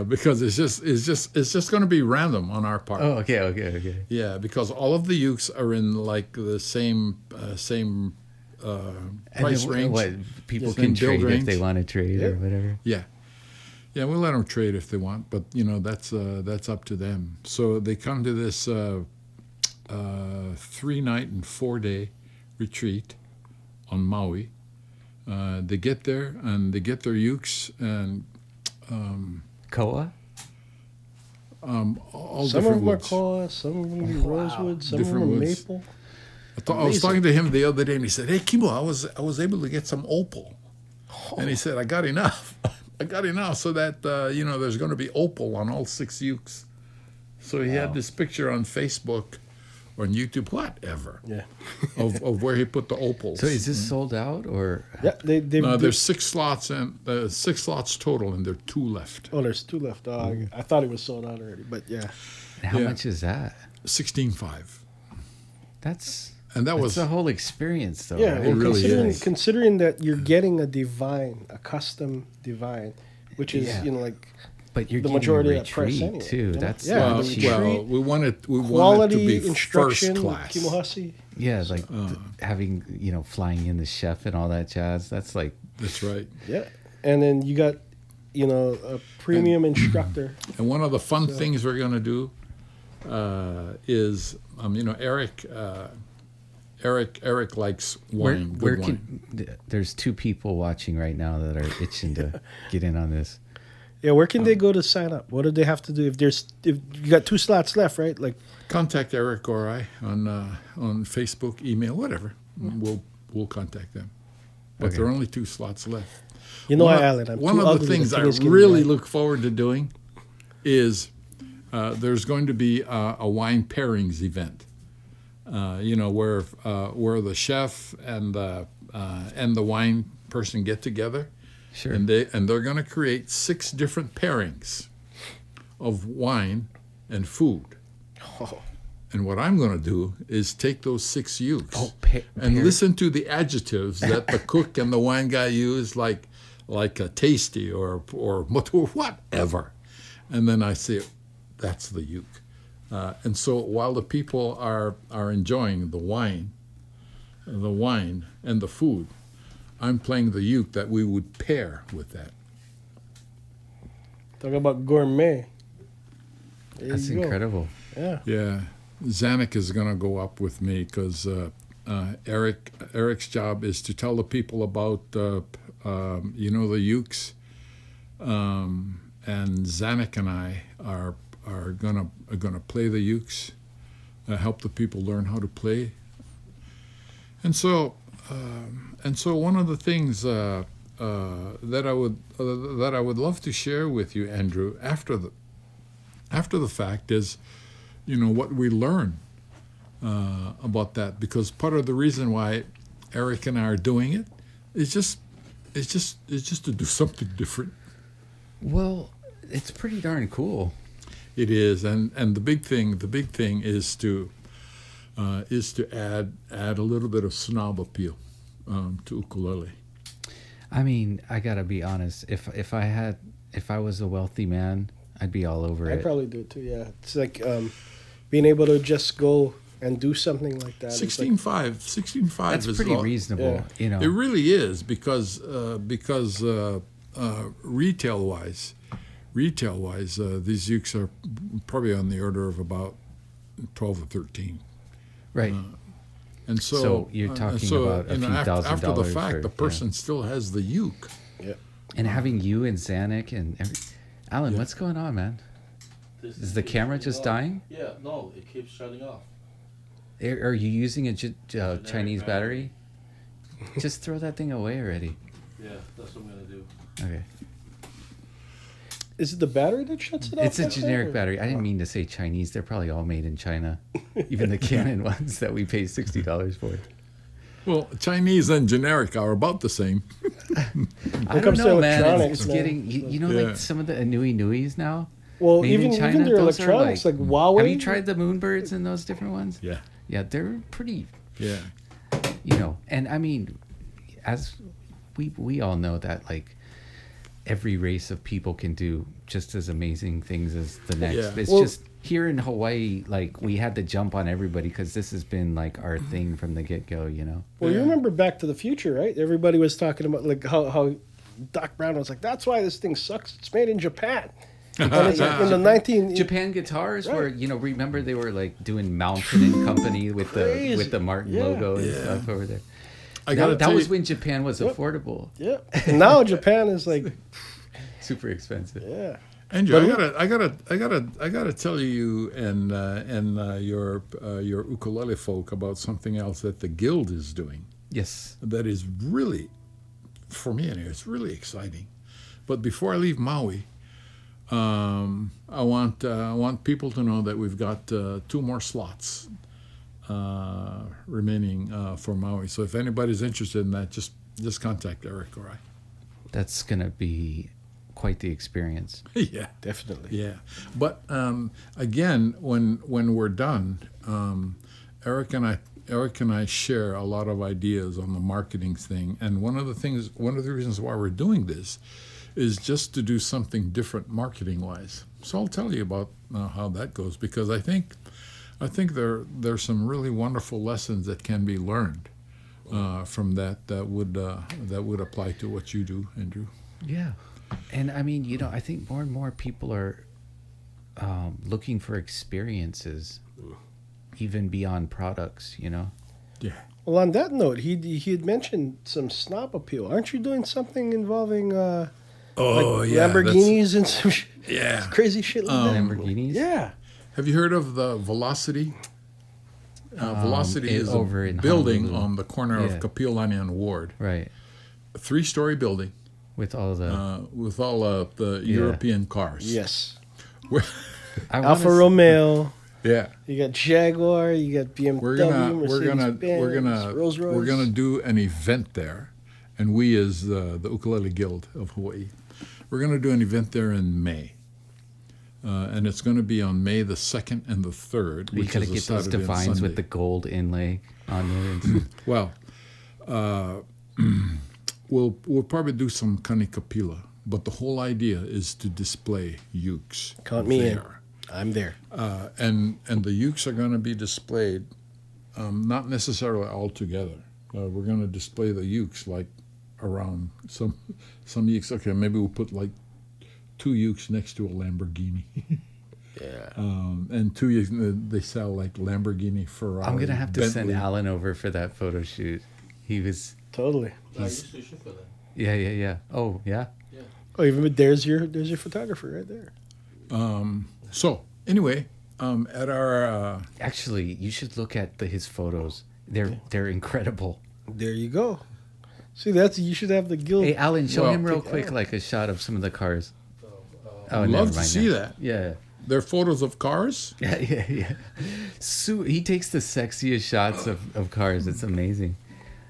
Because it's just going to be random on our part. Oh, okay. Yeah, because all of the ukes are in like the same And price then range. What, people Yes. can And build trade if range. they want to trade or Yeah. whatever. Yeah, we'll let them trade if they want, but that's up to them. So they come to this 3-night and 4-day retreat on Maui. They get there and they get their ukes and Koa? all Some of different them are woods. koa, some of them are rosewood, some Different of them are woods. maple. I was talking to him the other day, and he said, "Hey, Kimo, I was able to get some opal," and he said, "I got enough. I got enough so that there's going to be opal on all 6 ukes." So he had this picture on Facebook or on YouTube, whatever, Yeah. of where he put the opals. So is this sold out or? Yeah, No, there's 6 slots and 6 slots total, and there are 2 left. Oh, there's 2 left. I thought it was sold out already, but yeah. How Yeah. much is that? 16.5. That's and that was It's a whole experience, though. Yeah, right? well, really is. considering that you're getting a custom divine, which is Yeah. like But you're the getting majority a of that price retreat anyway, too. you know? That's Yeah, not the cheap. retreat, we wanted to quality be instruction, first class. Kimo Hussey. Yeah, like having flying in the chef and all that jazz. That's like That's right. Yeah, and then you got a premium instructor. And one of the fun things we're going to do is, Eric likes wine. where good wine. there's two people watching right now that are itching to get in on this. Yeah, where can they go to sign up? What do they have to do if you got 2 slots left, right? Like, Contact Eric or I on Facebook, email, whatever. We'll contact them. But Okay. there are only 2 slots left. Alan, I'm one too of ugly. the things I thing is getting really right. look forward to doing is there's going to be a wine pairings event. Where the chef and the wine person get together, Sure. and they're going to create 6 different pairings of wine and food. Oh, And what I'm going to do is take those 6 ukes and pair- listen to the adjectives that the cook and the wine guy use, like a tasty or motor, whatever. And then I say, that's the uke. And so while the people are enjoying the wine and the food, I'm playing the uke that we would pair with that. talk about gourmet. There That's you go. incredible. Yeah. Yeah, Zanuck is going to go up with me because Eric's job is to tell the people about the ukes, and Zanuck and I are gonna play the ukes, help the people learn how to play, and so one of the things that I would love to share with you, Andrew, after the fact is, what we learn about that, because part of the reason why Eric and I are doing it is just to do something different. Well, it's pretty darn cool. It is, and the big thing is to add a little bit of snob appeal to ukulele. I mean, I gotta be honest. If I was a wealthy man, I'd be all over I'd it. probably do it too, yeah. It's like being able to just go and do something like that. 16.5 That's is pretty all- reasonable, yeah. It really is because retail wise, these ukes are probably on the order of about 12 or 13. Right. And So you're talking about a few $1,000 after the fact, for- the person still has the uke. Yeah. And having you and Zanuck and Alan, what's going on, man? This Is the keeps camera shutting just off. dying? Yeah, no, it keeps shutting off. Are you using a Chinese battery. battery? Just throw that thing away already. Yeah, that's what I'm gonna do. Okay. Is it the battery that shuts it off? It's a like that, generic or- battery. I didn't mean to say Chinese. They're probably all made in China. Even the Canon ones that we pay $60 for. Well, Chinese and generic are about the same. I don't comes to know, man. electronics, It's man. getting, Yeah. like some of the Anui Nuis now. Well, made in even China, their those are electronics, like Huawei. Have you tried the Moonbirds and those different ones? Yeah. Yeah, they're pretty, Yeah. and I mean, as we all know that, like, every race of people can do just as amazing things as the next. Yeah. It's Well- just here in Hawaii, like, we had to jump on everybody because this has been like our thing from the get-go, Well, you Yeah. remember Back to the Future, right? Everybody was talking about like how Doc Brown was like, "That's why this thing sucks. It's made in Japan." And it's like in the 19 Japan guitars were, Right. remember they were like doing Mountain and Company with Crazy. the Martin Yeah. logo and Yeah. stuff over there. I gotta That tell was you, when Japan was Yep. affordable, Yeah, and now Japan is like, super expensive. yeah. Andrew, But I gotta tell you and your ukulele folk about something else that the guild is doing. Yes. That is really, for me anyway, it's really exciting. But before I leave Maui, I want people to know that we've got 2 more slots remaining for Maui. So if anybody's interested in that, just contact Eric or I. That's gonna be quite the experience. Yeah. Definitely. Yeah, but again, when we're done, Eric and I Eric and I share a lot of ideas on the marketing thing, and one of the reasons why we're doing this is just to do something different marketing-wise. So I'll tell you about how that goes, because I think there's some really wonderful lessons that can be learned from that would apply to what you do, Andrew. Yeah. And I mean, I think more and more people are looking for experiences, even beyond products, Yeah. Well, on that note, he had mentioned some snob appeal. Aren't you doing something involving Lamborghinis and some crazy shit like that? Lamborghinis? Yeah. Have you heard of the Velocity? Velocity is over a in building Honolulu. on the corner of Yeah. Kapiolani and Ward. Right. A 3-story building With all the with all the European cars. Yes. Alfa Alfa Romeo. Yeah. You got Jaguar. You got BMW. We're gonna do an event there, and we as the Ukulele Guild of Hawaii, we're gonna do an event there in May, and it's gonna be on May the 2nd and the 3rd. we Which gotta is a get those Saturday and defines with Sunday. the gold inlay on there. And Well, we'll probably do some kanikapila, but the whole idea is to display ukes. Count me in. there. I'm there. And the ukes are going to be displayed, not necessarily all together. We're going to display the ukes like around some ukes. Okay, maybe we'll put like 2 ukes next to a Lamborghini. Yeah. And 2 ukes, they sell like Lamborghini, Ferrari. I'm gonna have to send Bentley. Alan over for that photo shoot. He was Totally. I used to shoot for them. yeah. Oh yeah. Oh, even there's your photographer right there. So anyway, at our Actually, you should look at his photos. They're incredible. There you go. See, you should have the guild. Hey, Alan, show Well, him real take quick Alan. like a shot of some of the cars. Oh, I'd never love to mind see now. that. Yeah. They're photos of cars. Yeah. He takes the sexiest shots of cars. It's amazing.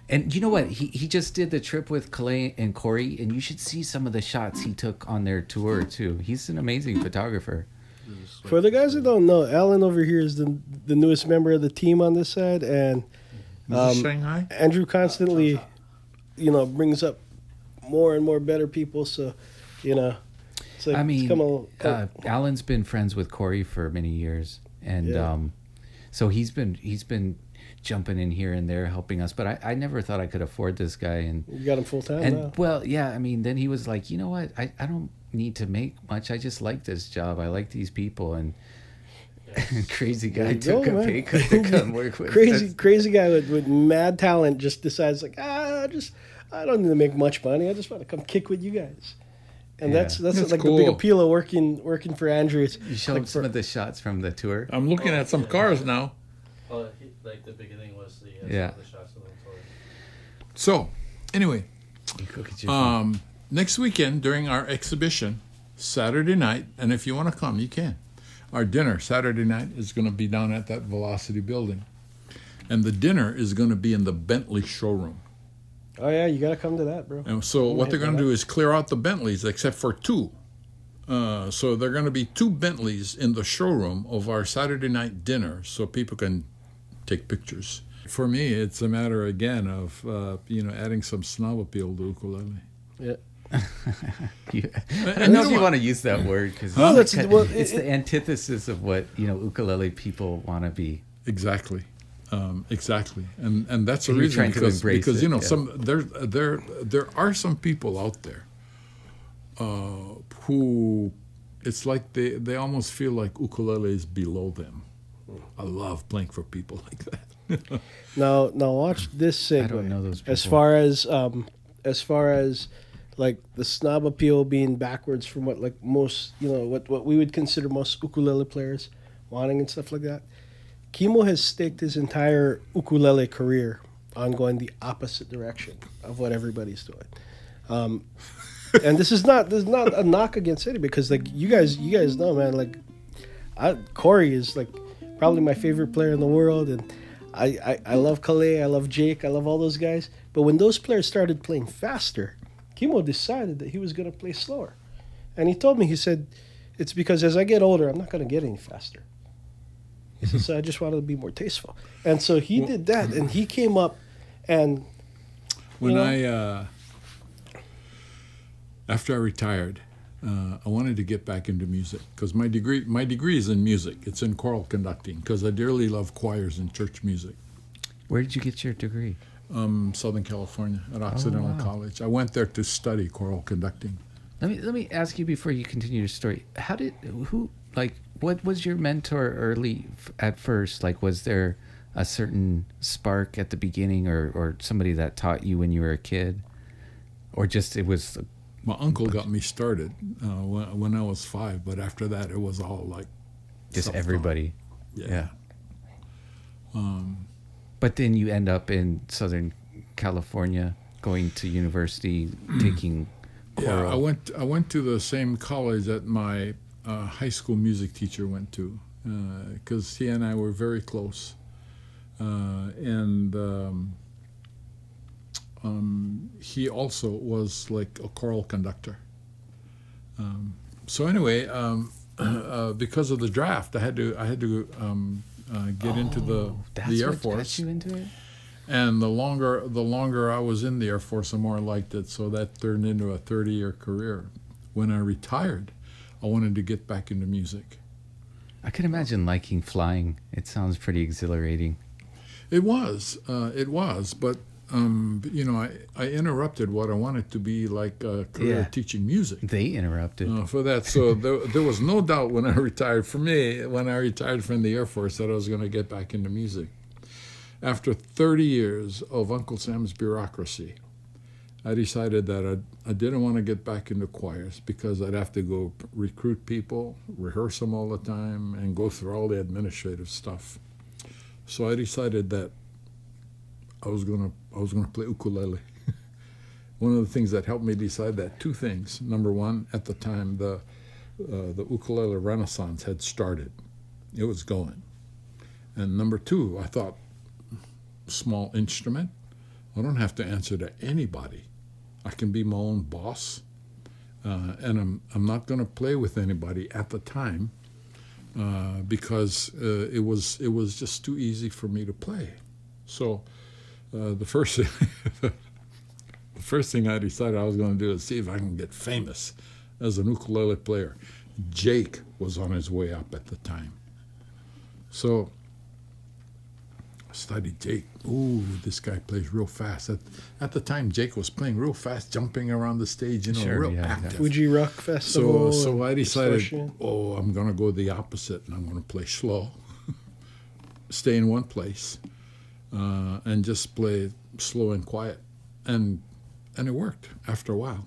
And you know what? He just did the trip with Calais and Corey, and you should see some of the shots he took on their tour too. He's an amazing photographer. For the guys that don't know, Alan over here is the newest member of the team on this side, and Is it Shanghai? Andrew constantly, brings up more and more better people. So, it's like, I mean, it's come a- Alan's been friends with Corey for many years, and Yeah. so he's been jumping in here and there helping us. But I never thought I could afford this guy, and you got him full time and now. well, yeah. I mean, then he was like, you know what? I don't need to make much. I just like this job. I like these people, and crazy guy There you took go, a man. pay cut to come work with. Crazy guy with mad talent just decides like, I don't need to make much money. I just want to come kick with you guys. And Yeah. that's That's like cool. the big appeal of working for Andrew. It's You show like him some of the shots from the tour. I'm looking at some cars now. Well, like the beginning was the Yeah. some of the shots of the tour. So, anyway, Look at your next weekend during our exhibition, Saturday night, and if you want to come, you can. Our dinner Saturday night is going to be down at that Velocity building. And the dinner is going to be in the Bentley showroom. Oh yeah, you gotta come to that, bro. And so what they're going to do is clear out the Bentleys except for 2. So there are going to be 2 Bentleys in the showroom of our Saturday night dinner so people can take pictures. For me, it's a matter, again, of, adding some snob appeal to ukulele. Yeah. I And don't know you if you know want to use that word because No, that's- well, it's the antithesis of what ukulele people want to be. Exactly. Exactly. And that's the And you're reason trying to embrace because it, yeah. some there are some people out there who it's like they almost feel like ukulele is below them. I love playing for people like that. Now watch this segue. I don't know those people. As far as like the snob appeal being backwards from what like most what we would consider most ukulele players wanting and stuff like that. Kimo has staked his entire ukulele career on going the opposite direction of what everybody's doing. And this is not a knock against it because like you guys know, man, like Corey is like probably my favorite player in the world, and I love Calais, I love Jake, I love all those guys. But when those players started playing faster, Kimo decided that he was going to play slower. And he told me, he said, it's because as I get older, I'm not going to get any faster. He says, I just wanted to be more tasteful. And so he did that, and he came up and When you know, after I retired, I wanted to get back into music because my degree is in music. It's in choral conducting because I dearly love choirs and church music. Where did you get your degree? Southern California at Occidental wow. College. I went there to study choral conducting. Let me ask you before you continue your story. What was your mentor early at first? Like, was there a certain spark at the beginning, or somebody that taught you when you were a kid, or just it was? My uncle got me started when I was 5, but after that it was all like Just self-taught. everybody. Yeah. But then you end up in Southern California, going to university, taking choral. Yeah, I went to the same college that my high school music teacher went to, because he and I were very close, and he also was like a choral conductor. So anyway, because of the draft, I had to get into the Air What Force. got you into it? And the longer I was in the Air Force, the more I liked it. So that turned into a 30-year career. When I retired, I wanted to get back into music. I can imagine liking flying. It sounds pretty exhilarating. It was, but I interrupted what I wanted to be like a career teaching music. They interrupted. For that, so there was no doubt when I retired from the Air Force that I was going to get back into music. After 30 years of Uncle Sam's bureaucracy, I decided that I didn't want to get back into choirs because I'd have to go recruit people, rehearse them all the time, and go through all the administrative stuff. So I decided that I was gonna play ukulele. One of the things that helped me decide that, 2 things. Number one, at the time the ukulele renaissance had started. It was going. And number 2, I thought, small instrument, I don't have to answer to anybody. I can be my own boss, and I'm not going to play with anybody at the time because it was just too easy for me to play. So the first thing I decided I was going to do is see if I can get famous as an ukulele player. Jake was on his way up at the time, so I studied Jake. Ooh, this guy plays real fast. At the time, Jake was playing real fast, jumping around the stage, real active. Fuji Rock Festival. So I decided, Distortion. I'm going to go the opposite, and I'm going to play slow, stay in one place, and just play slow and quiet. And it worked after a while.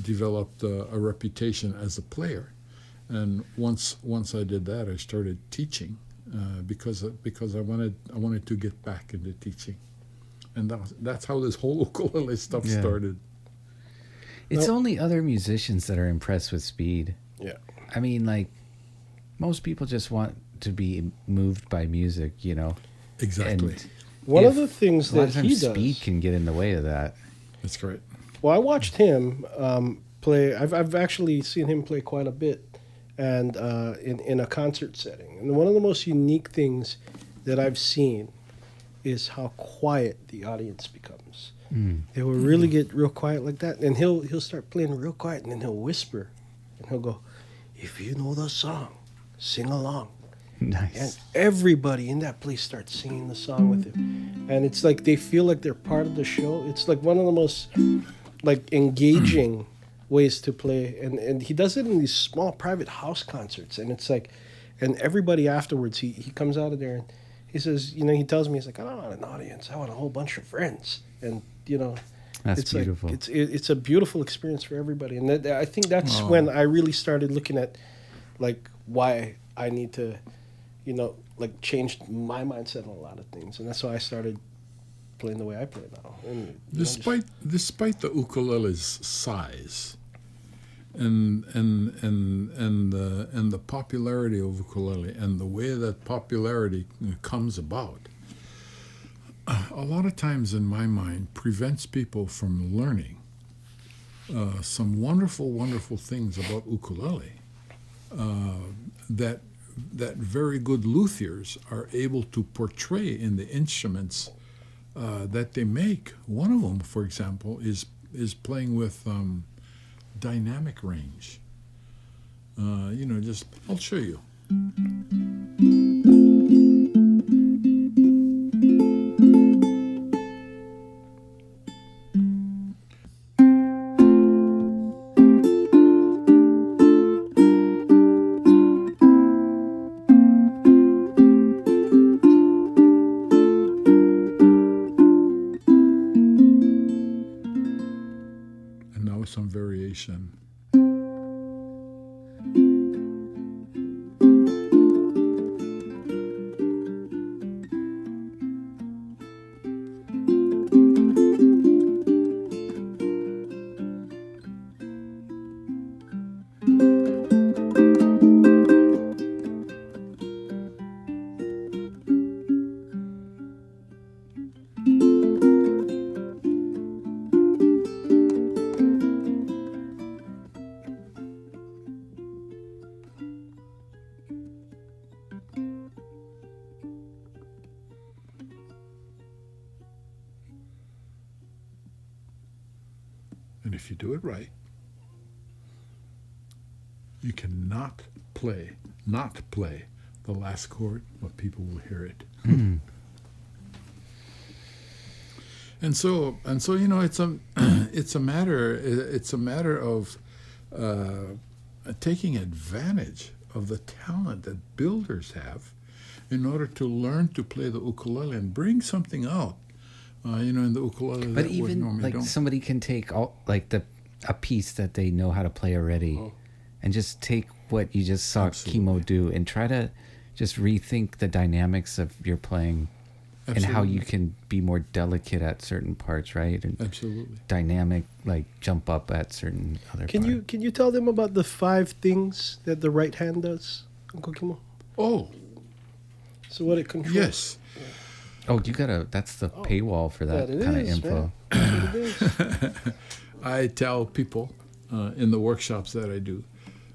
Developed a reputation as a player. And once I did that, I started teaching because I wanted to get back into teaching, and that's how this whole ukulele stuff started. It's only other musicians that are impressed with speed. Yeah. I mean, like, most people just want to be moved by music, Exactly. And One of the things a lot that of he times does. speed can get in the way of that. That's great. Well, I watched him play. I've actually seen him play quite a bit, and in a concert setting. And one of the most unique things that I've seen is how quiet the audience becomes. They will really get real quiet like that, and he'll start playing real quiet, and then he'll whisper, and he'll go, "If you know the song, sing along." Nice. And everybody in that place starts singing the song with him. And it's like they feel like they're part of the show. It's like one of the most like engaging ways to play. And he does it in these small private house concerts. And it's like, and everybody afterwards, he comes out of there and he says, he tells me, he's like, I don't want an audience. I want a whole bunch of friends. And, That's it's beautiful. Like, it's a beautiful experience for everybody. And I think that's when I really started looking at like why I need to, like changed my mindset on a lot of things, and that's why I started playing the way I play now. And, Despite the ukulele's size, and the popularity of ukulele, and the way that popularity comes about, a lot of times in my mind prevents people from learning some wonderful, wonderful things about ukulele. that very good luthiers are able to portray in the instruments that they make. One of them, for example, is playing with dynamic range. I'll show you. And now some variation. And if you do it right, you cannot not play the last chord, but people will hear it. And so it's a matter of taking advantage of the talent that builders have in order to learn to play the ukulele and bring something out. In the ukulele. But that even normally like don't. somebody can take a piece that they know how to play already, and just take what you just saw Kimo do and try to just rethink the dynamics of your playing, and how you can be more delicate at certain parts, right? And Absolutely. dynamic, like jump up at certain other parts. Can you tell them about the 5 things that the right hand does, Uncle Kimo? Oh, So what it controls? yes. Oh, that's the paywall for that it kind of is, info. man. That's what it is. I tell people in the workshops that I do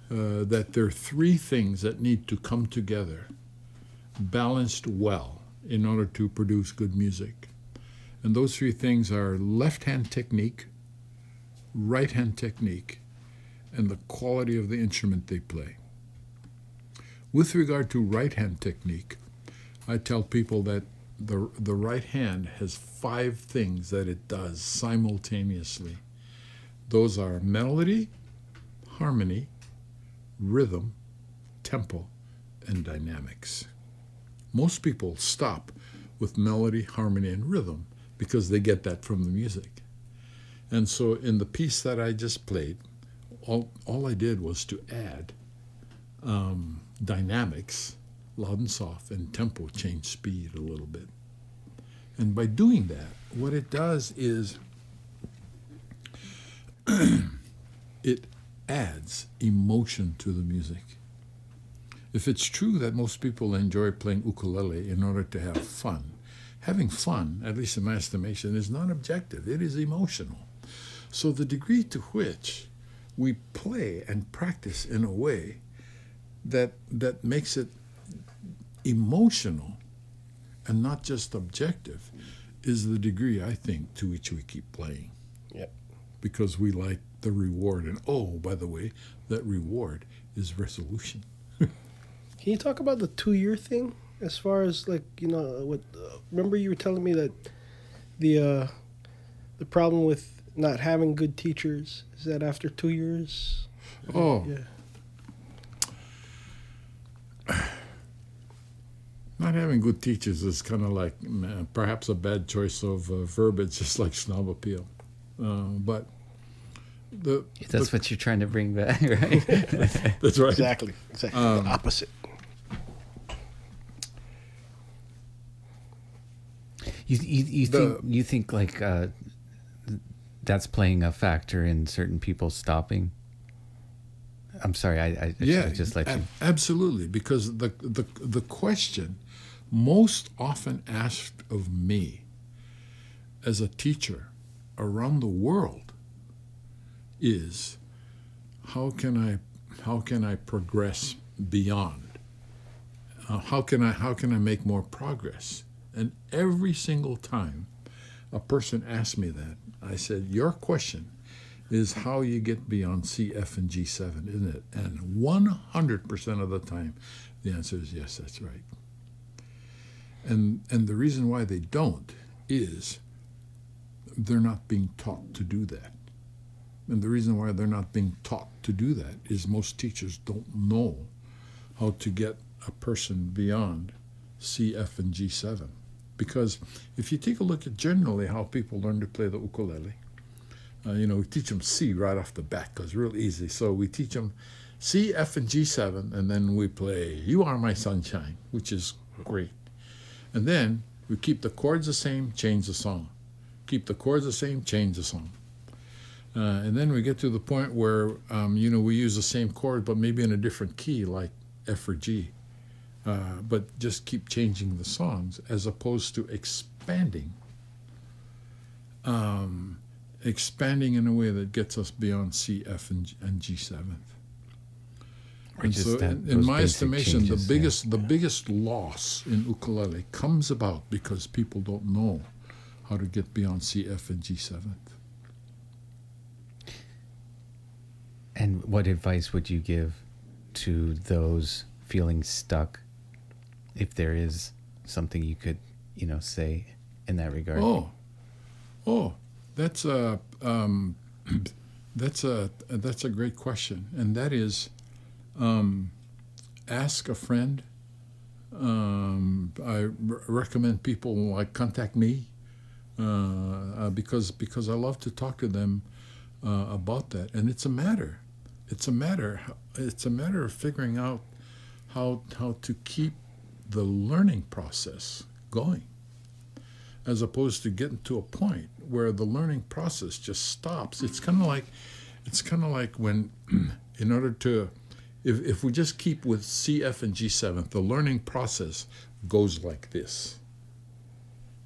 that there are 3 things that need to come together, balanced well, in order to produce good music. And those 3 things are left-hand technique, right-hand technique, and the quality of the instrument they play. With regard to right-hand technique, I tell people that the right hand has 5 things that it does simultaneously. Those are melody, harmony, rhythm, tempo, and dynamics. Most people stop with melody, harmony, and rhythm because they get that from the music. And so in the piece that I just played, all I did was to add dynamics, loud and soft, and tempo, change speed a little bit. And by doing that, what it does is it adds emotion to the music. If it's true that most people enjoy playing ukulele in order to have fun, having fun, at least in my estimation, is not objective. It is emotional. So the degree to which we play and practice in a way that makes it emotional and not just objective is the degree, I think, to which we keep playing. Yep. Because we like the reward. And by the way, that reward is resolution. Can you talk about the 2-year thing? As far as remember you were telling me that the problem with not having good teachers is that after 2 years. Oh. Yeah. Not having good teachers is kind of like perhaps a bad choice of verbiage, just like snob appeal. But That's what you're trying to bring back, right? that's right. Exactly. The opposite. You think like that's playing a factor in certain people stopping? I'm sorry, I just let you. Absolutely, because the question most often asked of me as a teacher around the world is how can I progress beyond? how can I make more progress? And every single time a person asked me that, I said, your question is how you get beyond C, F, and G7, isn't it? And 100% of the time, the answer is yes, that's right. And the reason why they don't is they're not being taught to do that. And the reason why they're not being taught to do that is most teachers don't know how to get a person beyond C, F, and G7. Because if you take a look at generally how people learn to play the ukulele, we teach them C right off the bat because it's real easy. So we teach them C, F, and G7, and then we play You Are My Sunshine, which is great. And then we keep the chords the same, change the song. Keep the chords the same, change the song. And then we get to the point where, we use the same chord, but maybe in a different key, like F or G. But just keep changing the songs as opposed to expanding in a way that gets us beyond C, F, and G7. And so, in my estimation, changes, the biggest loss in ukulele comes about because people don't know how to get beyond C, F, and G7. And what advice would you give to those feeling stuck, if there is something you could, say in that regard? That's a great question, and that is, ask a friend. I recommend people contact me because I love to talk to them about that, and it's a matter of figuring out how to keep the learning process going, as opposed to getting to a point where the learning process just stops. It's kind of like when, in order to, if we just keep with C, F, and G7, the learning process goes like this.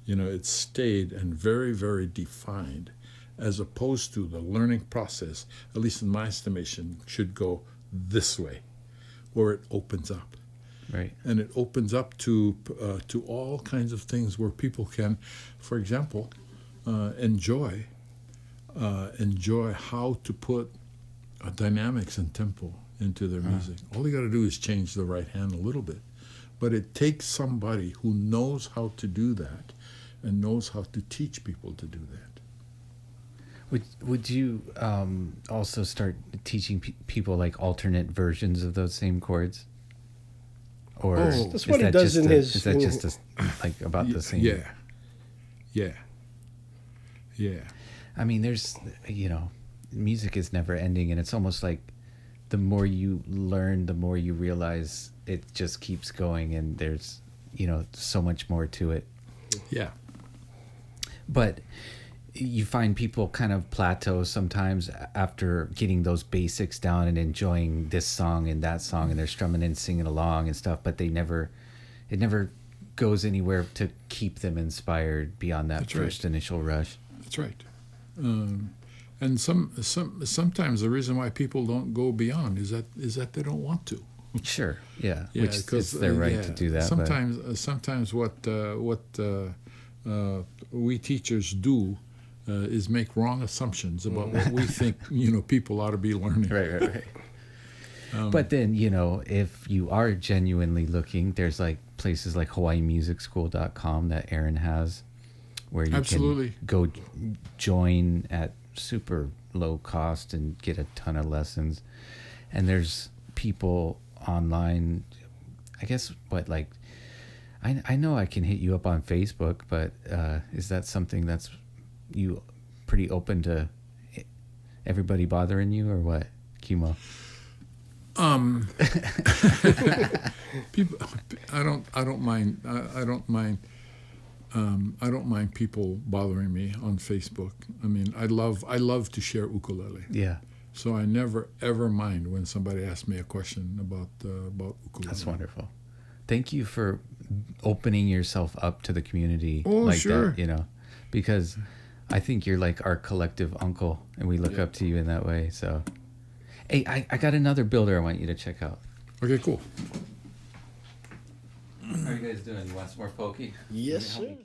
It's stayed and very, very defined, as opposed to the learning process, at least in my estimation, should go this way, where it opens up. Right. And it opens up to all kinds of things where people can, for example, enjoy how to put dynamics and tempo into their music. All you got to do is change the right hand a little bit. But it takes somebody who knows how to do that and knows how to teach people to do that. Would you also start teaching people like alternate versions of those same chords? Or that's what he does in his. Is that just about the same? Yeah. I mean, there's, music is never ending, and it's almost like the more you learn, the more you realize it just keeps going, and there's, so much more to it. Yeah. But you find people kind of plateau sometimes after getting those basics down and enjoying this song and that song, and they're strumming and singing along and stuff, but it never goes anywhere to keep them inspired beyond that first initial rush. That's right. And sometimes the reason why people don't go beyond is that they don't want to. Sure, yeah, which it's their right to do that. Sometimes what we teachers do is make wrong assumptions about what we think people ought to be learning. Right. But then, if you are genuinely looking, there's places like HawaiiMusicSchool.com that Aaron has, where you can go join at super low cost and get a ton of lessons. And there's people online, I guess, I know I can hit you up on Facebook, but is that something that's you pretty open to everybody bothering you, or what, Kimo? People, I don't mind people bothering me on Facebook. I mean, I love to share ukulele. Yeah. So I never ever mind when somebody asks me a question about ukulele. That's wonderful. Thank you for opening yourself up to the community sure. that, because I think you're like our collective uncle, and we look up to you in that way. So, hey, I got another builder I want you to check out. Okay, cool. you guys doing? You want some more pokey? Yes, Let me- sir.